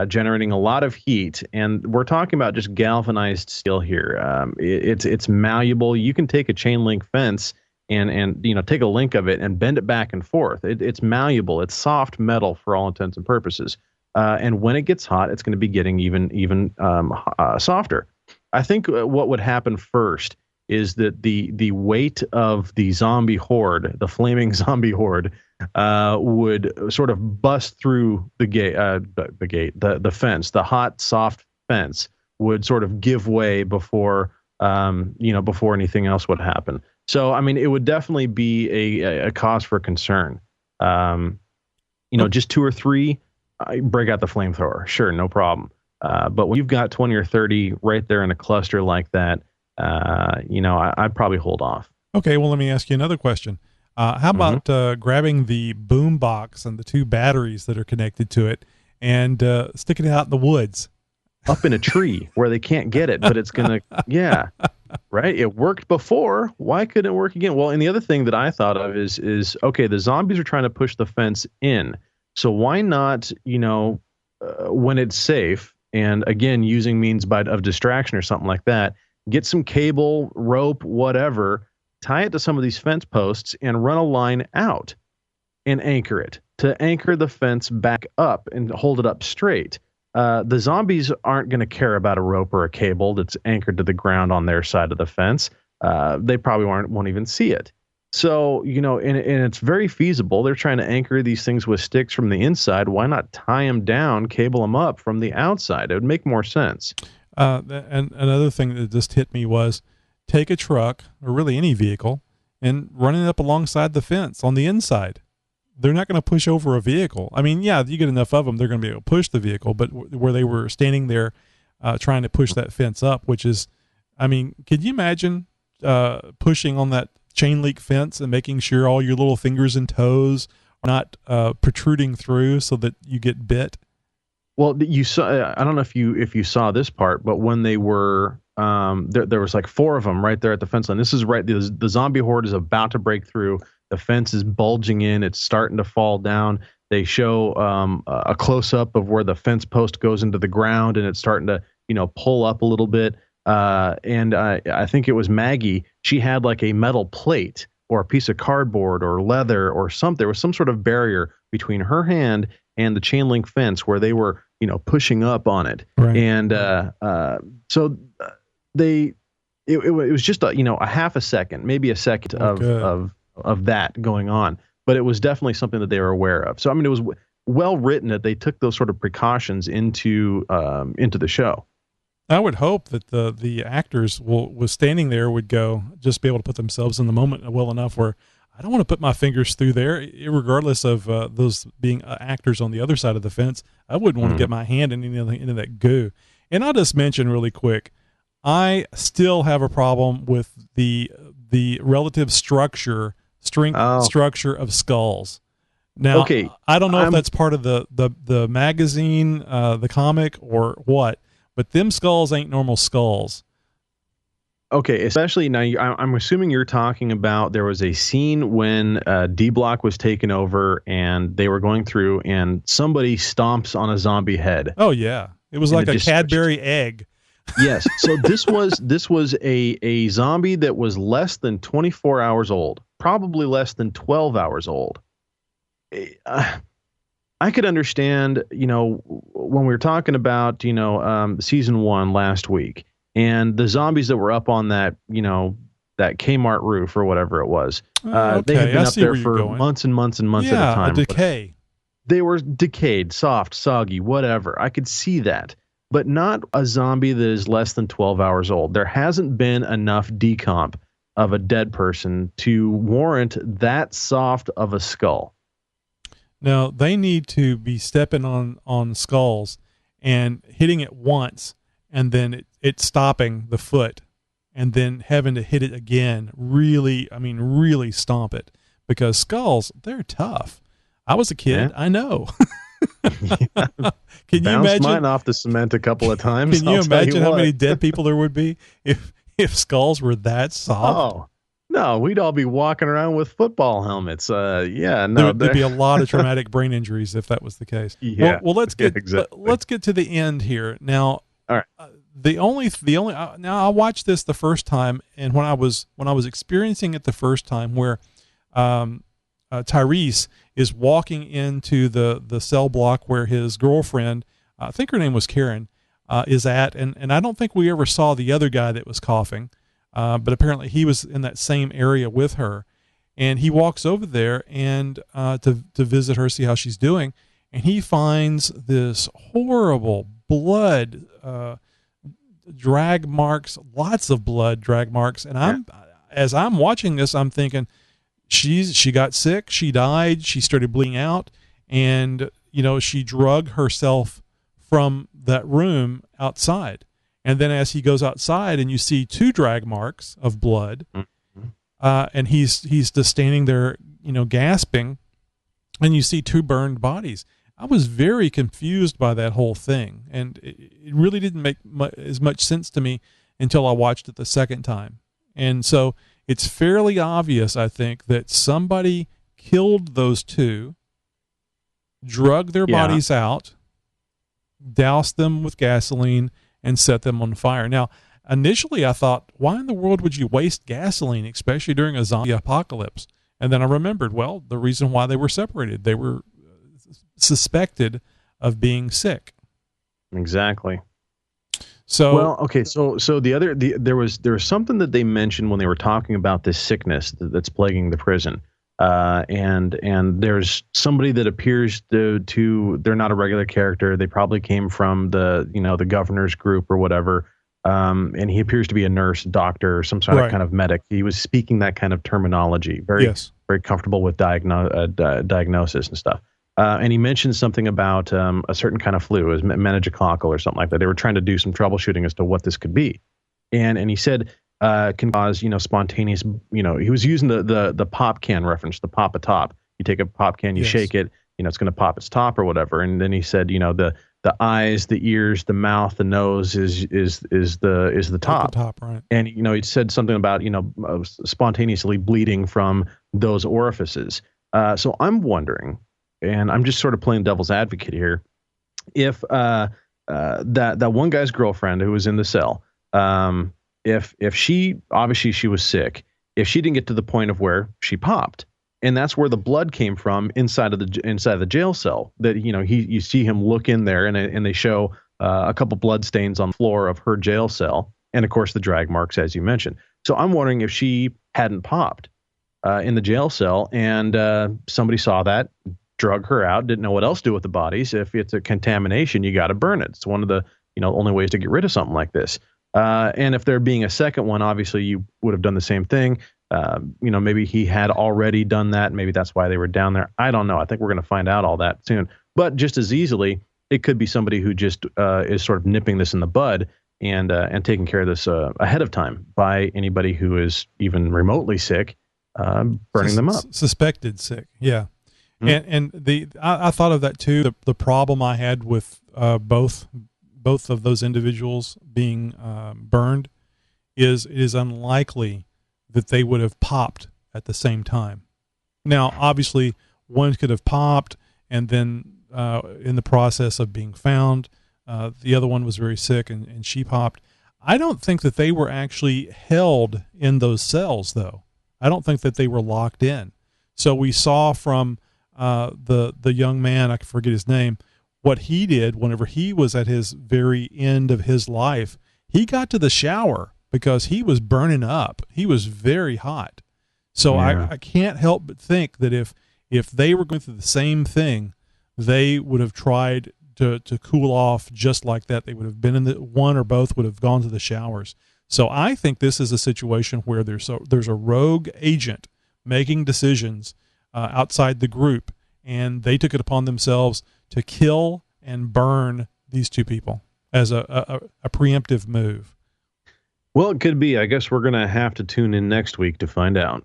generating a lot of heat. And we're talking about just galvanized steel here. It's malleable. You can take a chain link fence and take a link of it and bend it back and forth. It's malleable. It's soft metal for all intents and purposes. And when it gets hot, it's going to be getting even softer. I think what would happen first is that the weight of the zombie horde, the flaming zombie horde, would sort of bust through the fence. The hot, soft fence would sort of give way before anything else would happen. So, I mean, it would definitely be a cause for concern. Just 2 or 3, break out the flamethrower. Sure, no problem. But when you've got 20 or 30 right there in a cluster like that, I'd probably hold off. Okay, well, let me ask you another question. How about grabbing the boom box and the 2 batteries that are connected to it and sticking it out in the woods? Up in a tree where they can't get it, but it's going to, right? It worked before. Why couldn't it work again? Well, and the other thing that I thought of is okay, the zombies are trying to push the fence in. So why not, when it's safe, and again, using means of distraction or something like that, get some cable, rope, whatever, tie it to some of these fence posts and run a line out and anchor it to anchor the fence back up and hold it up straight. The zombies aren't going to care about a rope or a cable that's anchored to the ground on their side of the fence. They probably won't even see it. So, and it's very feasible. They're trying to anchor these things with sticks from the inside. Why not tie them down, cable them up from the outside? It would make more sense. And another thing that just hit me was take a truck or really any vehicle and run it up alongside the fence on the inside. They're not going to push over a vehicle. I mean, yeah, you get enough of them, they're going to be able to push the vehicle, but where they were standing there trying to push that fence up, which is, I mean, could you imagine pushing on that chain link fence and making sure all your little fingers and toes are not protruding through so that you get bit? Well, you saw. I don't know if you saw this part, but when they were there was like 4 of them right there at the fence line. This is right. The zombie horde is about to break through. The fence is bulging in. It's starting to fall down. They show a close up of where the fence post goes into the ground, and it's starting to pull up a little bit. And I think it was Maggie. She had like a metal plate or a piece of cardboard or leather or something. There was some sort of barrier between her hand and the chain link fence where they were, pushing up on it. Right. And so it was just a half a second, maybe a second of that going on. But it was definitely something that they were aware of. So I mean, it was well written that they took those sort of precautions into the show. I would hope that the actors was standing there would just be able to put themselves in the moment well enough where I don't want to put my fingers through there, regardless of those being actors on the other side of the fence. I wouldn't want to get my hand into that goo. And I'll just mention really quick, I still have a problem with the relative strength structure of skulls. Now, okay, I don't know if that's part of the magazine, the comic, or what. But them skulls ain't normal skulls. Okay, especially now, I'm assuming you're talking about there was a scene when D Block was taken over and they were going through and somebody stomps on a zombie head. Oh, yeah. It was like a Cadbury egg. Yes. So this was a zombie that was less than 24 hours old, probably less than 12 hours old. I could understand, when we were talking about, season 1 last week and the zombies that were up on that, that Kmart roof or whatever it was. Okay. They had been up there for months and months and months at a time. A decay. They were decayed, soft, soggy, whatever. I could see that, but not a zombie that is less than 12 hours old. There hasn't been enough decomp of a dead person to warrant that soft of a skull. Now, they need to be stepping on skulls and hitting it once and then it stopping the foot and then having to hit it again. Really stomp it, because skulls, they're tough. I was a kid. Yeah. I know. Can you imagine mine off the cement a couple of times? Can you imagine how many dead people there would be if skulls were that soft? Oh, No, we'd all be walking around with football helmets. Yeah, no, there'd be a lot of traumatic brain injuries if that was the case. Yeah. Well, let's get exactly. let's get to the end here now. All right. The only now I watched this the first time, and when I was experiencing it the first time, where Tyrese is walking into the cell block where his girlfriend, I think her name was Karen, is at, and I don't think we ever saw the other guy that was coughing. But apparently he was in that same area with her, and he walks over there and to visit her, see how she's doing, and he finds this horrible blood drag marks, lots of blood drag marks, and as I'm watching this, I'm thinking she got sick, she died, she started bleeding out, and she drug herself from that room outside. And then as he goes outside and you see 2 drag marks of blood, and he's just standing there, gasping, and you see 2 burned bodies. I was very confused by that whole thing, and it really didn't make as much sense to me until I watched it the second time. And so it's fairly obvious, I think, that somebody killed those 2, drug their bodies out, doused them with gasoline, and set them on fire. Now, initially I thought, why in the world would you waste gasoline, especially during a zombie apocalypse? And then I remembered, well, the reason why they were separated. They were suspected of being sick. Exactly. So, well, okay. So there was something that they mentioned when they were talking about this sickness that's plaguing the prison. And there's somebody that appears to they're not a regular character. They probably came from the governor's group or whatever. And he appears to be a nurse, doctor, or some sort of kind of medic. He was speaking that kind of terminology, very comfortable with diagnosis and stuff. And he mentioned something about a certain kind of flu, as meningococcal or something like that. They were trying to do some troubleshooting as to what this could be. And he said, can cause, spontaneous, he was using the pop can reference, the pop a top. You take a pop can, you shake it, it's going to pop its top or whatever. And then he said, the eyes, the ears, the mouth, the nose is the top. The top, right. And, he said something about, spontaneously bleeding from those orifices. So I'm wondering, and I'm just sort of playing devil's advocate here, if that one guy's girlfriend who was in the cell, if she, obviously she was sick, if she didn't get to the point of where she popped, and that's where the blood came from inside of the jail cell, that, you see him look in there and they show a couple blood stains on the floor of her jail cell. And of course the drag marks, as you mentioned. So I'm wondering if she hadn't popped in the jail cell and somebody saw that, drug her out, didn't know what else to do with the bodies. If it's a contamination, you got to burn it. It's one of the, only ways to get rid of something like this. And if there being a second one, obviously you would have done the same thing. Maybe he had already done that. Maybe that's why they were down there. I don't know. I think we're going to find out all that soon. But just as easily, it could be somebody who just is sort of nipping this in the bud and taking care of this ahead of time by anybody who is even remotely sick, burning them up. Suspected sick. Yeah. Mm-hmm. And I thought of that too. The problem I had with both of those individuals being burned is it is unlikely that they would have popped at the same time. Now, obviously, one could have popped and then in the process of being found, the other one was very sick and she popped. I don't think that they were actually held in those cells, though. I don't think that they were locked in. So we saw from the young man, I forget his name, what he did whenever he was at his very end of his life. He got to the shower because he was burning up. He was very hot. So yeah. I can't help but think that if they were going through the same thing, they would have tried to cool off just like that. They would have been in one or both would have gone to the showers. So I think this is a situation where there's a rogue agent making decisions outside the group, and they took it upon themselves to kill and burn these two people as a preemptive move. Well, it could be. I guess we're going to have to tune in next week to find out.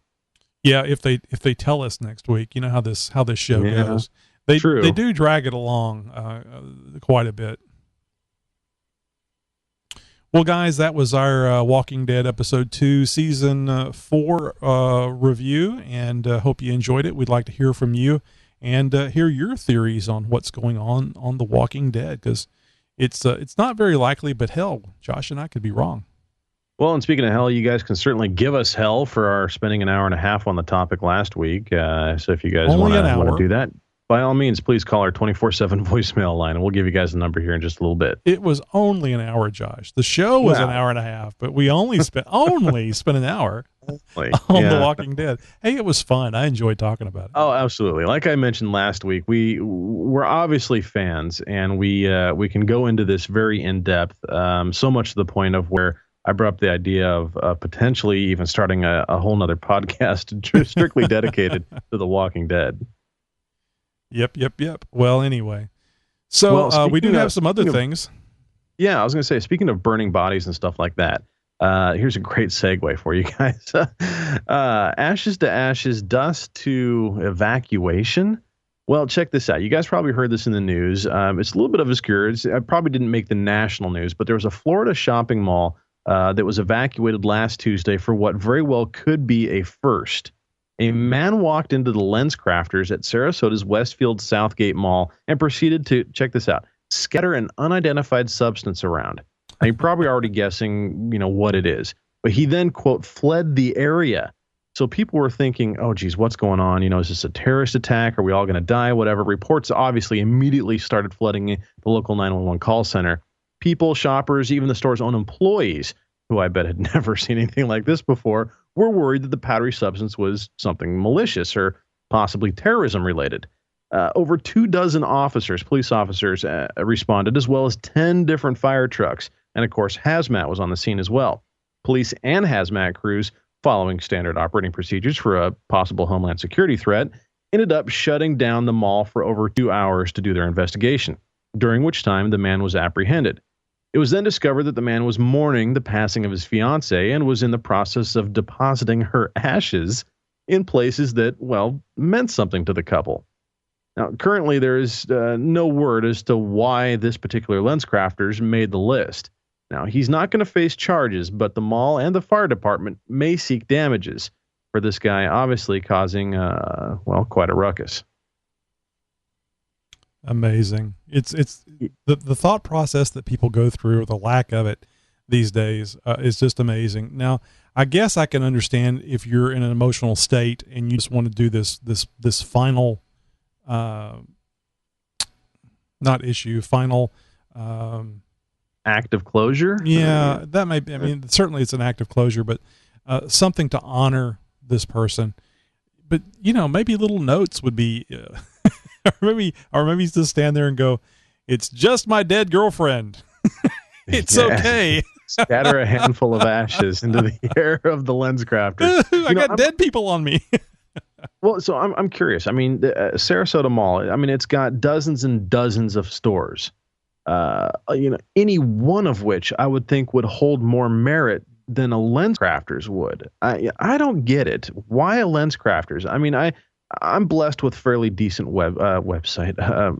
Yeah, if they tell us next week, you know how this show goes. They do drag it along quite a bit. Well, guys, that was our Walking Dead episode 2, season 4 review, and hope you enjoyed it. We'd like to hear from you and hear your theories on what's going on The Walking Dead, because it's not very likely, but hell, Josh and I could be wrong. Well, and speaking of hell, you guys can certainly give us hell for our spending an hour and a half on the topic last week. So if you guys want to do that, by all means, please call our 24/7 voicemail line, and we'll give you guys the number here in just a little bit. It was only an hour, Josh. The show was an hour and a half, but we only spent an hour on The Walking Dead. Hey, it was fun. I enjoyed talking about it. Oh, absolutely. Like I mentioned last week, we're obviously fans, and we can go into this very in depth. So much to the point of where I brought up the idea of potentially even starting a whole nother podcast strictly dedicated to The Walking Dead. Yep. Well, anyway. So we do have some other things. Yeah, I was going to say, speaking of burning bodies and stuff like that, here's a great segue for you guys. Ashes to ashes, dust to evacuation. Well, check this out. You guys probably heard this in the news. It's a little bit obscure. It probably didn't make the national news, but there was a Florida shopping mall that was evacuated last Tuesday for what very well could be a first. A man walked into the Lens Crafters at Sarasota's Westfield Southgate Mall and proceeded to, check this out, scatter an unidentified substance around. Now, you're probably already guessing, what it is. But he then, quote, fled the area. So people were thinking, oh, geez, what's going on? Is this a terrorist attack? Are we all going to die? Whatever. Reports obviously immediately started flooding the local 911 call center. People, shoppers, even the store's own employees, who I bet had never seen anything like this before, were worried that the powdery substance was something malicious or possibly terrorism related. Over 24 police officers responded, as well as 10 different fire trucks. And of course, hazmat was on the scene as well. Police and hazmat crews, following standard operating procedures for a possible homeland security threat, ended up shutting down the mall for over 2 hours to do their investigation, during which time the man was apprehended. It was then discovered that the man was mourning the passing of his fiancée and was in the process of depositing her ashes in places that, well, meant something to the couple. Now, currently, there is no word as to why this particular Lens Crafters made the list. Now, he's not going to face charges, but the mall and the fire department may seek damages for this guy, obviously causing, quite a ruckus. Amazing. It's the thought process that people go through, or the lack of it these days, is just amazing. Now, I guess I can understand if you're in an emotional state and you just want to do this final, final act of closure. Yeah, that may be. I mean, certainly it's an act of closure, but something to honor this person. But maybe little notes would be. or maybe just stand there and go, "It's just my dead girlfriend. It's okay." Scatter a handful of ashes into the air of the Lens Crafters. I got dead people on me. Well, so I'm curious. I mean, the Sarasota Mall. I mean, it's got dozens and dozens of stores. Any one of which I would think would hold more merit than a Lens Crafters would. I don't get it. Why a Lens Crafters? I mean, I'm blessed with fairly decent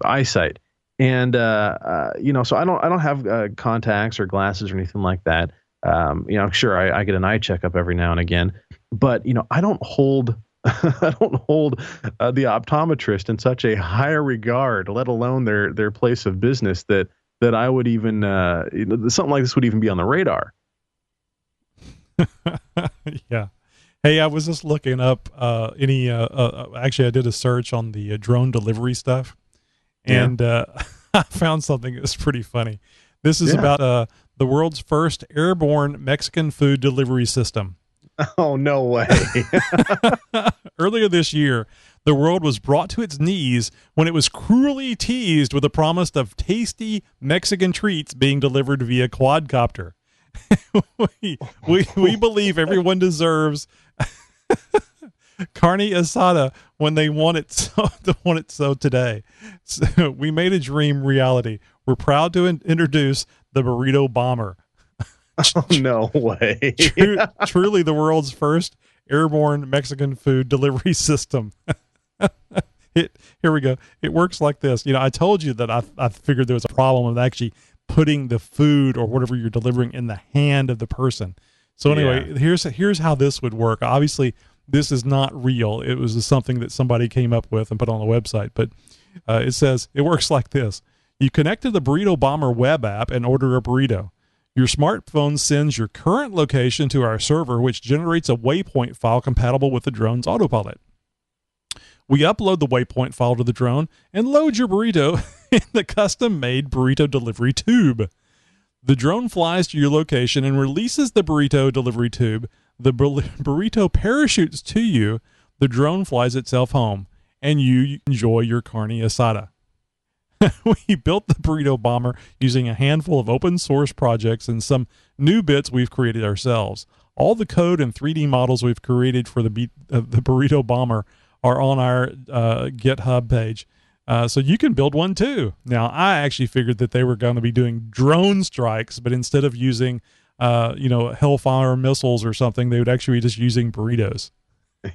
eyesight, and so I don't have contacts or glasses or anything like that. Sure, I get an eye checkup every now and again, but I don't hold the optometrist in such a higher regard, let alone their place of business, that I would even something like this would even be on the radar. Yeah. Hey, I was just looking up actually I did a search on the drone delivery stuff, and I found something that's pretty funny. This is about the world's first airborne Mexican food delivery system. Oh, no way. Earlier this year, the world was brought to its knees when it was cruelly teased with the promise of tasty Mexican treats being delivered via quadcopter. we believe everyone deserves carne asada when they want it so today. So we made a dream reality. We're proud to introduce the burrito bomber. Oh, no way. Truly the world's first airborne Mexican food delivery system. Here we go. It works like this. I told you that I figured there was a problem with actually putting the food or whatever you're delivering in the hand of the person. So anyway, here's how this would work. Obviously, this is not real. It was something that somebody came up with and put on the website. But it says it works like this. You connect to the Burrito Bomber web app and order a burrito. Your smartphone sends your current location to our server, which generates a waypoint file compatible with the drone's autopilot. We upload the waypoint file to the drone and load your burrito in the custom-made burrito delivery tube. The drone flies to your location and releases the burrito delivery tube. The burrito parachutes to you. The drone flies itself home, and you enjoy your carne asada. We built the Burrito Bomber using a handful of open source projects and some new bits we've created ourselves. All the code and 3D models we've created for the Burrito Bomber are on our GitHub page. So you can build one too. Now, I actually figured that they were going to be doing drone strikes, but instead of using, Hellfire missiles or something, they would actually be just using burritos.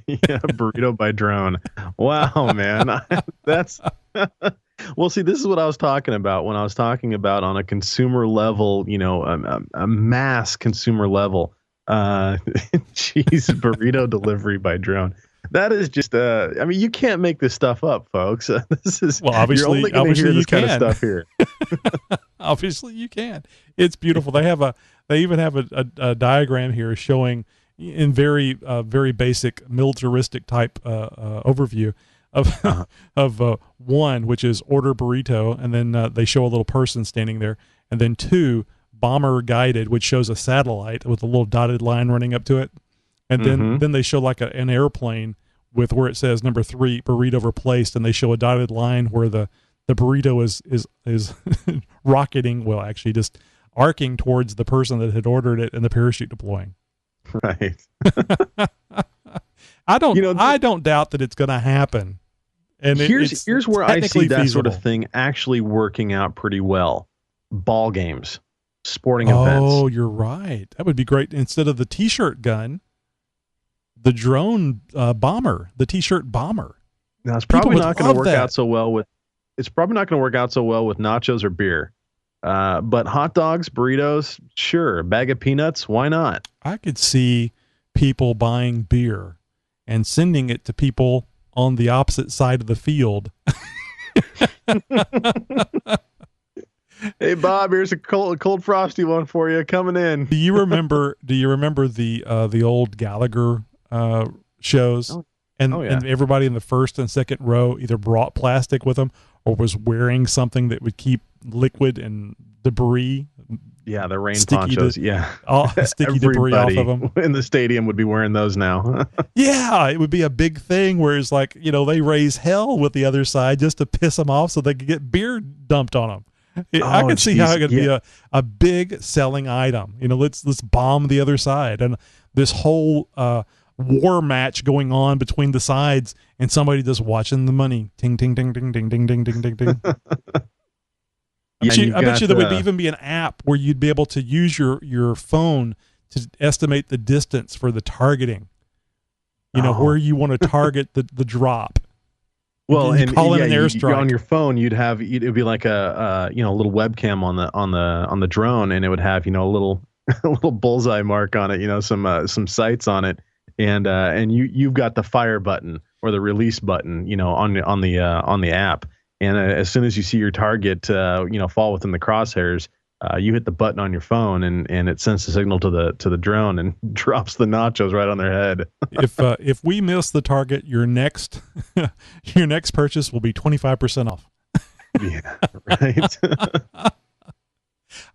Yeah, burrito by drone. Wow, man. That's well, see, this is what I was talking about when I was talking about on a consumer level, a mass consumer level, cheese burrito delivery by drone. That is just, you can't make this stuff up, folks. This is, well, obviously, you're only going to hear this kind of can. stuff here. Obviously, you can. It's beautiful. They even have a diagram here showing in very basic militaristic type overview of one, which is order burrito, and then they show a little person standing there, and then 2, bomber guided, which shows a satellite with a little dotted line running up to it. And then they show like an airplane with where it says number 3 burrito replaced, and they show a dotted line where the burrito is rocketing, well, actually just arcing towards the person that had ordered it and the parachute deploying. Right. I don't doubt that it's going to happen. And here's where I see that feasible. sort of thing actually working out pretty well. Ball games, sporting events. Oh, you're right. That would be great. Instead of the T-shirt gun, the drone bomber, the T-shirt bomber. Now, it's probably not going to work out so well with. It's probably not going to work out so well with nachos or beer. But hot dogs, burritos, sure. A bag of peanuts, why not? I could see people buying beer and sending it to people on the opposite side of the field. Hey, Bob, here's a cold frosty one for you coming in. Do you remember the old Gallagher shows? Oh, and everybody in the first and second row either brought plastic with them or was wearing something that would keep liquid and debris. Yeah, the rain ponchos. All sticky debris off of them. In the stadium would be wearing those now. Yeah, it would be a big thing where it's like, they raise hell with the other side just to piss them off so they could get beer dumped on them. I could see how it could be a big selling item. Let's bomb the other side, and this whole war match going on between the sides, and somebody just watching the money. Ting, ting, ting, ting, ting, ting, ting, ting, ting, ting. I bet you there would even be an app where you'd be able to use your phone to estimate the distance for the targeting. Where you want to target the drop. Well, and call it an airstrike. On your phone, it'd be like a little webcam on the drone, and it would have a little bullseye mark on it, some sights on it, and you've got the fire button or the release button, on the app, and as soon as you see your target fall within the crosshairs, you hit the button on your phone, and it sends the signal to the drone and drops the nachos right on their head. If we miss the target, your next purchase will be 25% off. Yeah, right.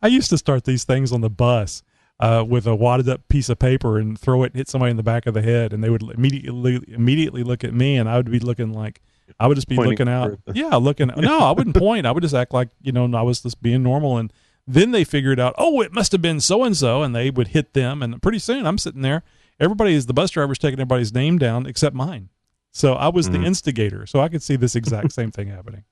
I used to start these things on the bus with a wadded up piece of paper and throw it and hit somebody in the back of the head, and they would immediately look at me, and I would be looking like I would just be looking out. Yeah, looking. No, I wouldn't point. I would just act like I was just being normal, and then they figured out, oh, it must have been so-and-so, and they would hit them, and pretty soon I'm sitting there. The bus driver's taking everybody's name down except mine. So I was the instigator, so I could see this exact same thing happening.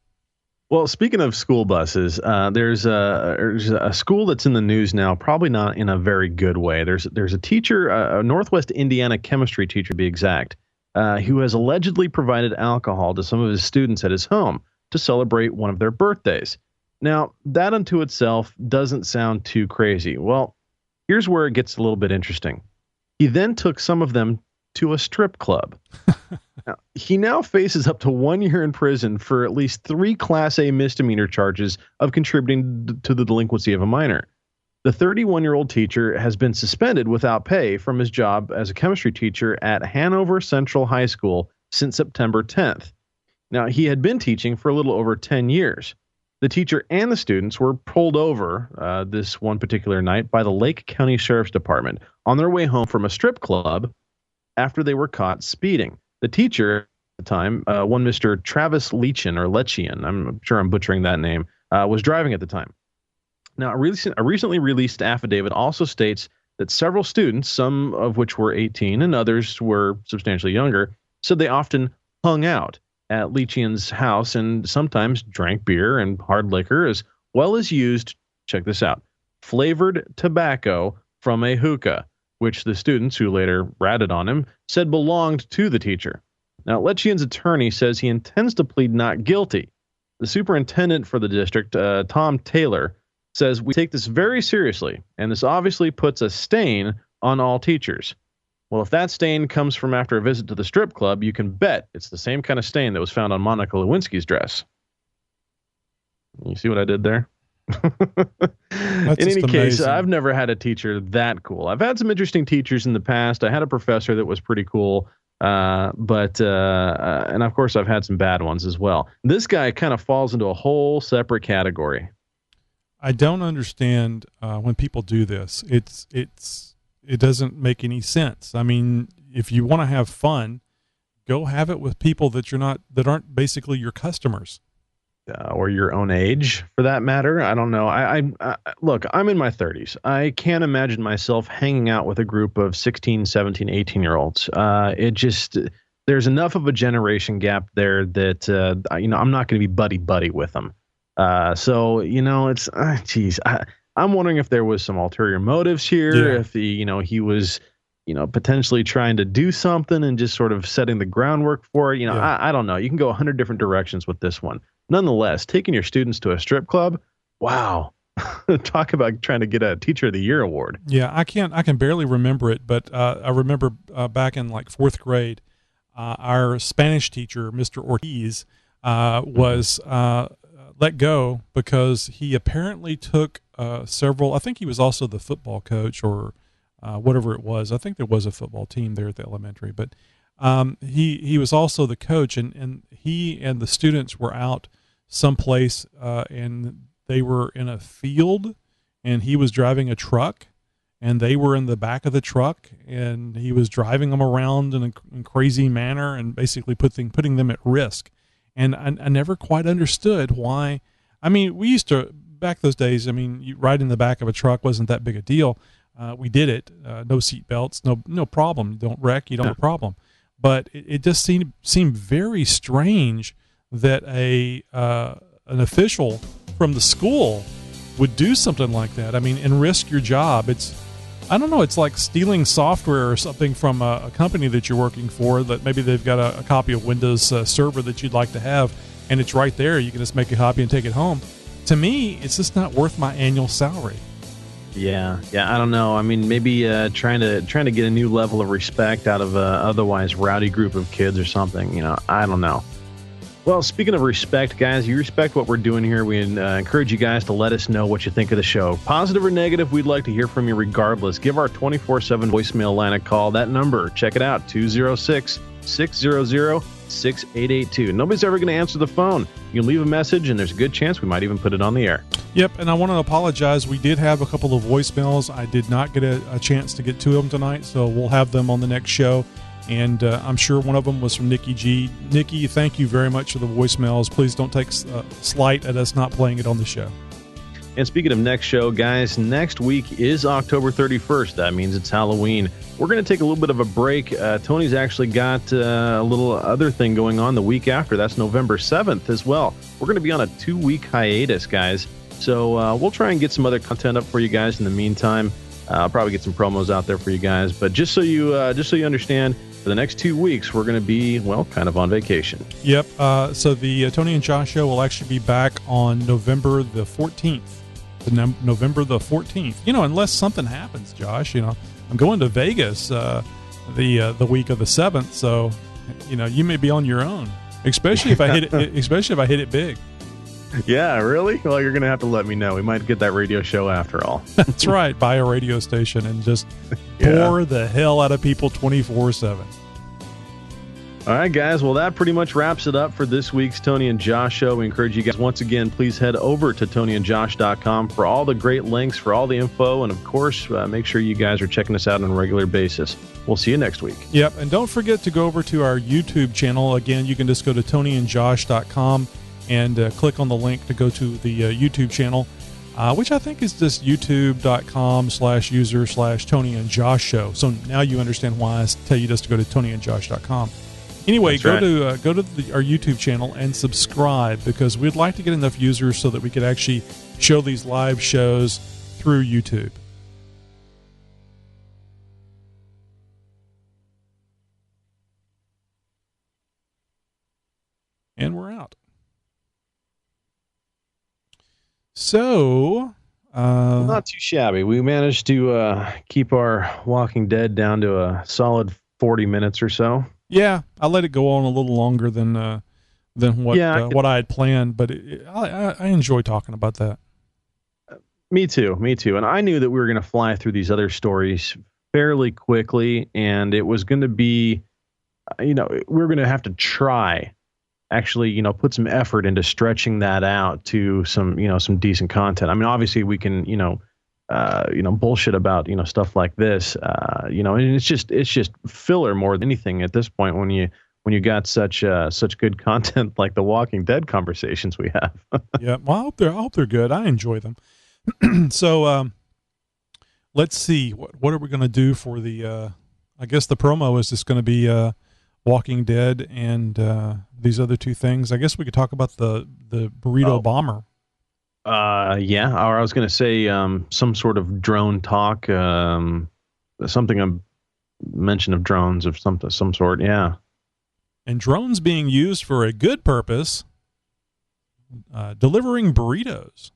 Well, speaking of school buses, there's a school that's in the news now, probably not in a very good way. There's a teacher, a Northwest Indiana chemistry teacher to be exact, who has allegedly provided alcohol to some of his students at his home to celebrate one of their birthdays. Now, that unto itself doesn't sound too crazy. Well, here's where it gets a little bit interesting. He then took some of them to a strip club. He now faces up to 1 year in prison for at least 3 Class A misdemeanor charges of contributing to the delinquency of a minor. The 31-year-old teacher has been suspended without pay from his job as a chemistry teacher at Hanover Central High School since September 10th. Now, he had been teaching for a little over 10 years. The teacher and the students were pulled over this one particular night by the Lake County Sheriff's Department on their way home from a strip club after they were caught speeding. The teacher at the time, one Mr. Travis Lechian, I'm sure I'm butchering that name, was driving at the time. Now, a recently released affidavit also states that several students, some of which were 18 and others were substantially younger, said they often hung out at Lechian's house and sometimes drank beer and hard liquor, as well as used, check this out, flavored tobacco from a hookah, which the students, who later ratted on him, said belonged to the teacher. Now, Lechian's attorney says he intends to plead not guilty. The superintendent for the district, Tom Taylor, says, "We take this very seriously, and this obviously puts a stain on all teachers." Well, if that stain comes from after a visit to the strip club, you can bet it's the same kind of stain that was found on Monica Lewinsky's dress. You see what I did there? In any case, I've never had a teacher that cool. I've had some interesting teachers in the past. I had a professor that was pretty cool, but of course I've had some bad ones as well. This guy kind of falls into a whole separate category. I don't understand when people do this. It doesn't make any sense. I mean, if you want to have fun, go have it with people that aren't basically your customers. Or your own age, for that matter. I don't know. I look, I'm in my 30s. I can't imagine myself hanging out with a group of 16, 17, 18-year-olds. There's enough of a generation gap there that, I'm not going to be buddy-buddy with them. I'm wondering if there was some ulterior motives here, if he was, potentially trying to do something and just sort of setting the groundwork for it. I don't know. You can go 100 different directions with this one. Nonetheless, taking your students to a strip club, wow. Talk about trying to get a Teacher of the Year award. Yeah, I can barely remember it, but I remember back in like 4th grade, our Spanish teacher, Mr. Ortiz, was let go because he apparently took several. I think he was also the football coach or whatever it was. I think there was a football team there at the elementary, but he was also the coach, and he and the students were out someplace, and they were in a field, and he was driving a truck, and they were in the back of the truck, and he was driving them around in a crazy manner and basically putting them at risk. And I never quite understood why. I mean, we used to, back those days, you ride in the back of a truck wasn't that big a deal. We did it. No seat belts, no problem. You don't wreck, you don't have a problem. But it just seemed very strange that an official from the school would do something like that. And risk your job. I don't know. It's like stealing software or something from a company that you're working for, that maybe they've got a copy of Windows server that you'd like to have, and it's right there. You can just make a copy and take it home. To me, it's just not worth my annual salary. Yeah. I don't know. Maybe trying to get a new level of respect out of a otherwise rowdy group of kids or something. I don't know. Well, speaking of respect, guys, you respect what we're doing here. We encourage you guys to let us know what you think of the show. Positive or negative, we'd like to hear from you regardless. Give our 24/7 voicemail line a call. That number, check it out, 206-600-6882. Nobody's ever going to answer the phone. You can leave a message, and there's a good chance we might even put it on the air. Yep, and I want to apologize. We did have a couple of voicemails. I did not get a chance to get to them tonight, so we'll have them on the next show. And I'm sure one of them was from Nikki G. Nikki, thank you very much for the voicemails. Please don't take slight at us not playing it on the show. And speaking of next show, guys, next week is October 31st. That means it's Halloween. We're going to take a little bit of a break. Tony's actually got a little other thing going on the week after. That's November 7th as well. We're going to be on a 2-week hiatus, guys. So we'll try and get some other content up for you guys in the meantime. I'll probably get some promos out there for you guys. But just so you understand, for the next 2 weeks, we're going to be, well, kind of on vacation. Yep. So the Tony and Josh show will actually be back on November the 14th. November the 14th. Unless something happens, Josh. I'm going to Vegas the week of the 7th, so you may be on your own. Especially if I hit it. Especially if I hit it big. Yeah, really? Well, you're going to have to let me know. We might get that radio show after all. That's right. Buy a radio station and just bore the hell out of people 24/7. All right, guys. Well, that pretty much wraps it up for this week's Tony and Josh show. We encourage you guys, once again, please head over to tonyandjosh.com for all the great links, for all the info, and, of course, make sure you guys are checking us out on a regular basis. We'll see you next week. Yep, and don't forget to go over to our YouTube channel. Again, you can just go to tonyandjosh.com and click on the link to go to the YouTube channel, which I think is just youtube.com/user/Tony and Josh show. So now you understand why I tell you just to go to tonyandjosh.com. Anyway, go to our YouTube channel and subscribe, because we'd like to get enough users so that we could actually show these live shows through YouTube. And we're out. So, not too shabby. We managed to keep our Walking Dead down to a solid 40 minutes or so. Yeah, I let it go on a little longer than what I had planned, but I enjoy talking about that. Me too. And I knew that we were going to fly through these other stories fairly quickly, and it was going to be, we were going to have to try. Actually, put some effort into stretching that out to some decent content. I mean, obviously we can, bullshit about, stuff like this, and it's just filler more than anything at this point when you got such good content like the Walking Dead conversations we have. Yeah. Well, I hope they're good. I enjoy them. So, let's see, what are we going to do for the, I guess the promo is just going to be, Walking Dead and these other two things. I guess we could talk about the burrito bomber. Yeah, or I was going to say some sort of drone talk, something a mention of drones of some sort. Yeah, and drones being used for a good purpose, delivering burritos.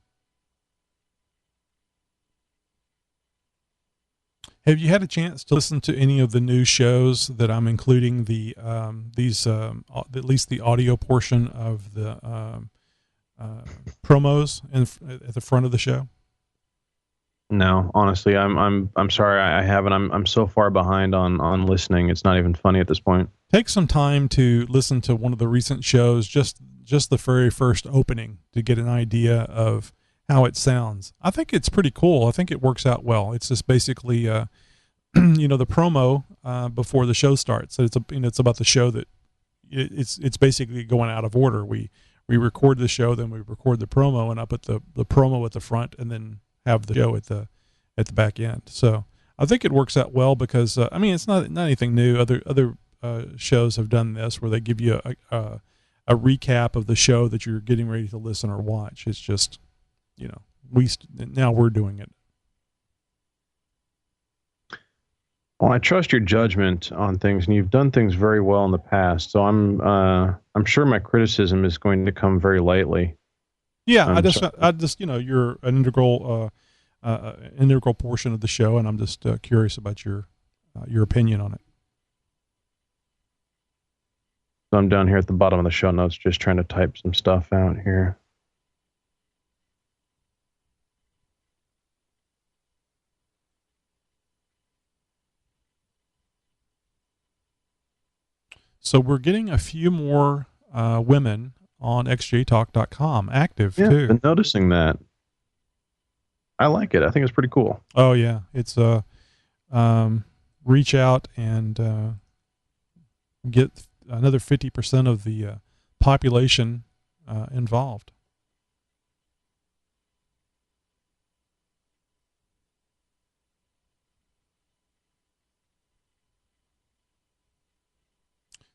Have you had a chance to listen to any of the new shows that I'm including at least the audio portion of the promos at the front of the show? No, honestly, I'm sorry, I haven't. I'm so far behind on listening. It's not even funny at this point. Take some time to listen to one of the recent shows, just the very first opening, to get an idea of how it sounds. I think it's pretty cool. I think it works out well. It's just basically, the promo before the show starts. So it's about the show that it's basically going out of order. We record the show, then we record the promo, and I put the promo at the front, and then have the show at the back end. So I think it works out well because it's not anything new. Other shows have done this where they give you a recap of the show that you're getting ready to listen or watch. It's just, now we're doing it. Well, I trust your judgment on things, and you've done things very well in the past. So I'm sure my criticism is going to come very lightly. Yeah, I just you're an integral portion of the show, and I'm just curious about your opinion on it. So I'm down here at the bottom of the show notes, just trying to type some stuff out here. So we're getting a few more women on xjtalk.com active too. I've been noticing that. I like it. I think it's pretty cool. Oh yeah, it's reach out and get another 50% of the population involved.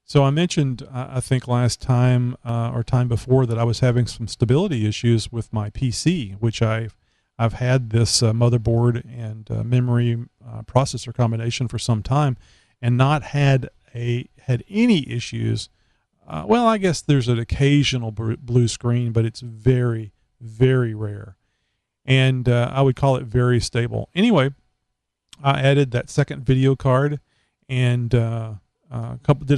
So I mentioned, I think last time or time before, that I was having some stability issues with my PC, which I've had this motherboard and memory processor combination for some time, and not had had any issues. Well, I guess there's an occasional blue screen, but it's very, very rare. And I would call it very stable. Anyway, I added that second video card and did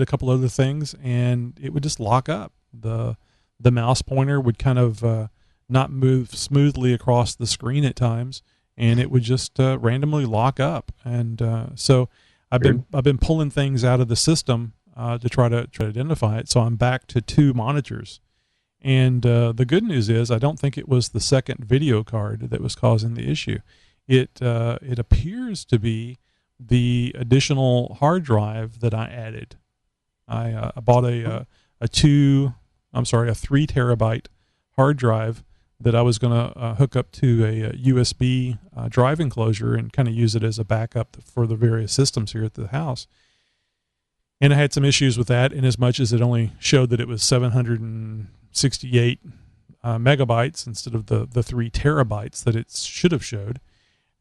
a couple other things, and it would just lock up. The mouse pointer would kind of not move smoothly across the screen at times, and it would just randomly lock up. And so I've been pulling things out of the system to try to identify it. So I'm back to 2 monitors. And the good news is I don't think it was the second video card that was causing the issue. It appears to be the additional hard drive that I added. I bought a 3 terabyte hard drive that I was going to hook up to a USB drive enclosure and kind of use it as a backup for the various systems here at the house. And I had some issues with that, in as much as it only showed that it was 768 megabytes instead of the 3 terabytes that it should have showed.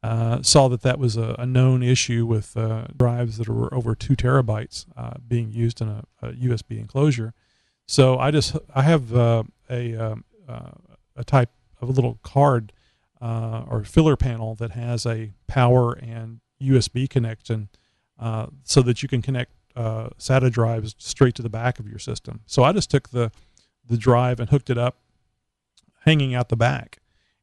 Saw that was a known issue with drives that were over 2 terabytes being used in a USB enclosure. So I have a type of a little card or filler panel that has a power and USB connection, so that you can connect SATA drives straight to the back of your system. So I just took the drive and hooked it up, hanging out the back.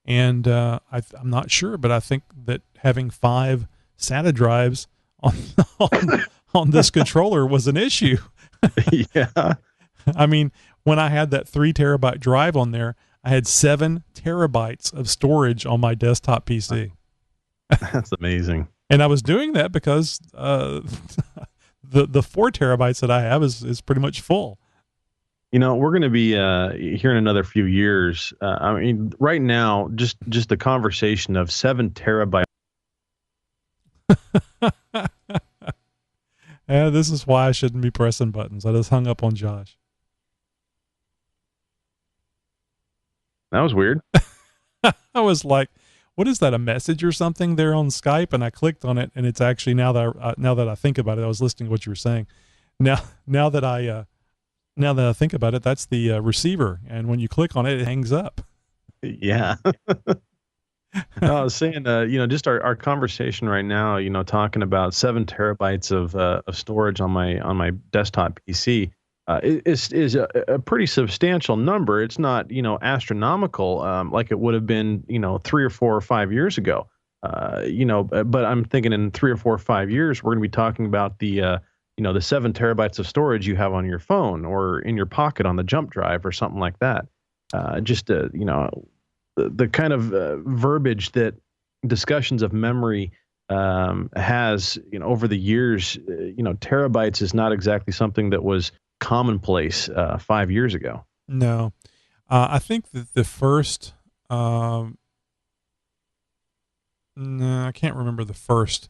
And I'm not sure, but I think that having 5 SATA drives on this controller was an issue. Yeah. I mean, when I had that 3 terabyte drive on there, I had 7 terabytes of storage on my desktop PC. That's amazing. And I was doing that because the 4 terabytes that I have is pretty much full. You know, we're going to be here in another few years. I mean, right now, just the conversation of 7 terabytes. Yeah, this is why I shouldn't be pressing buttons. I just hung up on Josh. That was weird. I was like, "What is that? A message or something?" There on Skype, and I clicked on it, and it's actually now that I think about it, I was listening to what you were saying. Now that I think about it, that's the receiver, and when you click on it, it hangs up. Yeah. No, I was saying, just our conversation right now, talking about 7 terabytes of storage on my desktop PC is a pretty substantial number. It's not, astronomical like it would have been, 3 or 4 or 5 years ago. But I'm thinking in 3 or 4 or 5 years, we're going to be talking about the 7 terabytes of storage you have on your phone or in your pocket on the jump drive or something like that. The kind of verbiage that discussions of memory has, over the years, terabytes is not exactly something that was commonplace 5 years ago. No, I think that the first, no, I can't remember the first,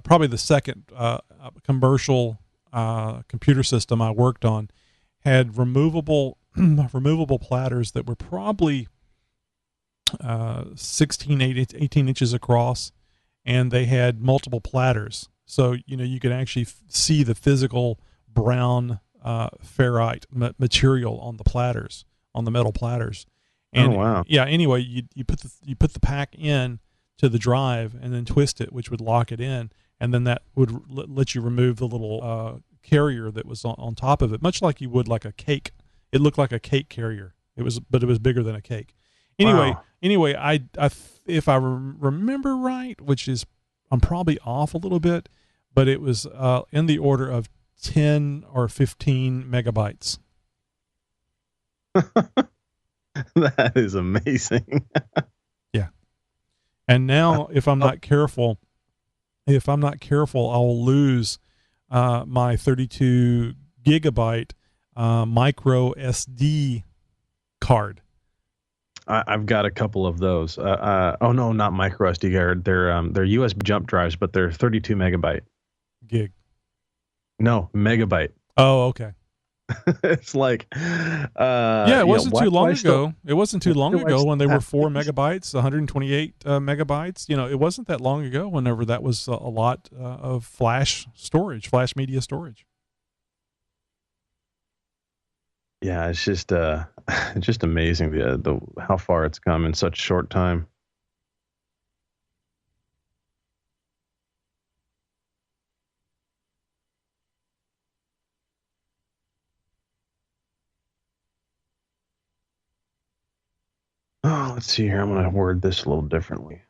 probably the second commercial computer system I worked on had removable platters that were probably 18 inches across, and they had multiple platters. So, you could actually see the physical brown ferrite material on the platters, on the metal platters. And, oh, wow. Yeah. Anyway, you put the pack in to the drive and then twist it, which would lock it in. And then that would let you remove the little carrier that was on top of it, much like you would like a cake. It looked like a cake carrier. But it was bigger than a cake. Anyway, Wow. I if I remember right, which is I'm probably off a little bit, but it was in the order of 10 or 15 megabytes. That is amazing. Yeah. And now, if I'm not careful, I'll lose my 32 gigabyte micro SD card. I've got a couple of those. Oh no, not micro SD card. They're USB jump drives, but they're 32 megabyte. Gig. No, megabyte. Oh, okay. It's like, yeah, it wasn't too long ago. It wasn't too long ago when they were 4 things? megabytes, 128 megabytes. It wasn't that long ago whenever that was a lot of flash media storage. Yeah, it's just it's just amazing the how far it's come in such short time. Oh, let's see here. I'm going to word this a little differently.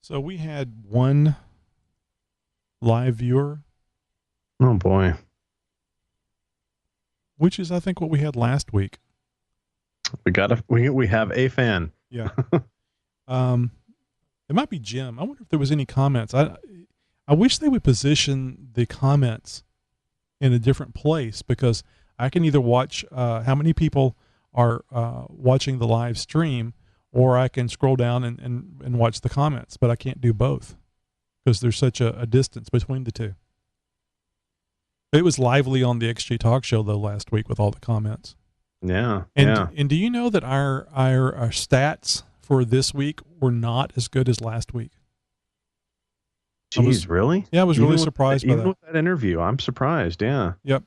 So we had one live viewer. Oh boy. Which is, I think, what we had last week. We have a fan. Yeah. It might be Jim. I wonder if there was any comments. I wish they would position the comments in a different place, because I can either watch how many people are watching the live stream, or I can scroll down and watch the comments, but I can't do both because there's such a distance between the two. It was lively on the XJ Talk show though last week with all the comments. Yeah. And do you know that our stats for this week were not as good as last week? Jeez, really? Yeah, I was really surprised by that. Even with that interview, I'm surprised. Yeah. Yep.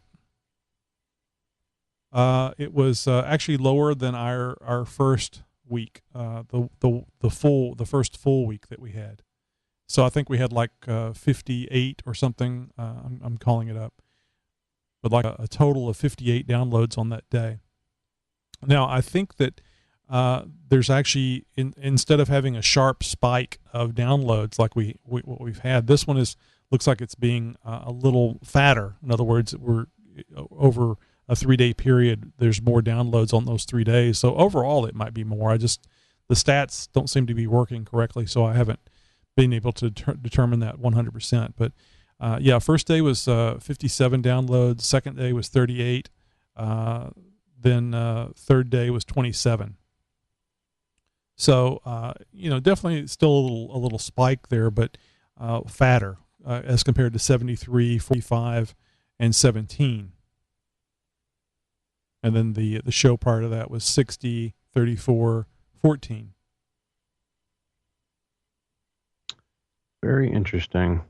It was actually lower than our first week, the first full week that we had. So I think we had like 58 or something. I'm calling it up, but like a total of 58 downloads on that day. Now I think that there's actually instead of having a sharp spike of downloads like what we've had, this one looks like it's being a little fatter. In other words, we're over a 3-day period, there's more downloads on those 3 days. So overall, it might be more. The stats don't seem to be working correctly, so I haven't been able to determine that 100%. But yeah, first day was 57 downloads. Second day was 38. Then third day was 27. So definitely still a little spike there, but fatter as compared to 73, 45, and 17. And then the show part of that was 60, 34, 14. Very interesting.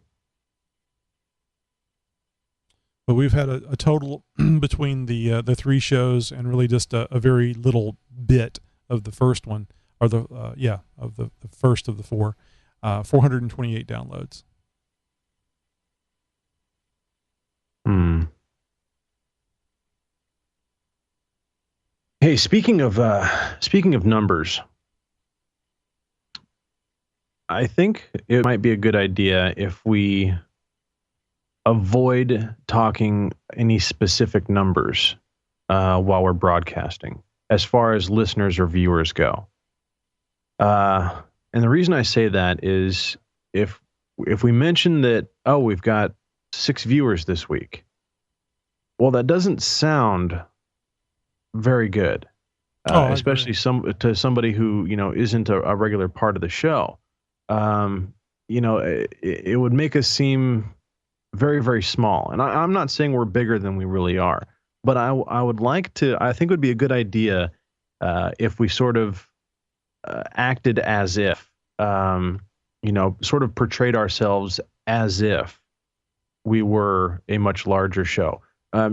But we've had a total between the three shows and really just a very little bit of the first one, or of the first of the four, 428 downloads. Hey, speaking of numbers, I think it might be a good idea if we avoid talking any specific numbers while we're broadcasting, as far as listeners or viewers go. And the reason I say that is if we mention that, we've got 6 viewers this week, well, that doesn't sound very good, especially to somebody who isn't a regular part of the show. It would make us seem very, very small. And I'm not saying we're bigger than we really are, but I would like to. I think it would be a good idea if we sort of acted as if, sort of portrayed ourselves as if we were a much larger show.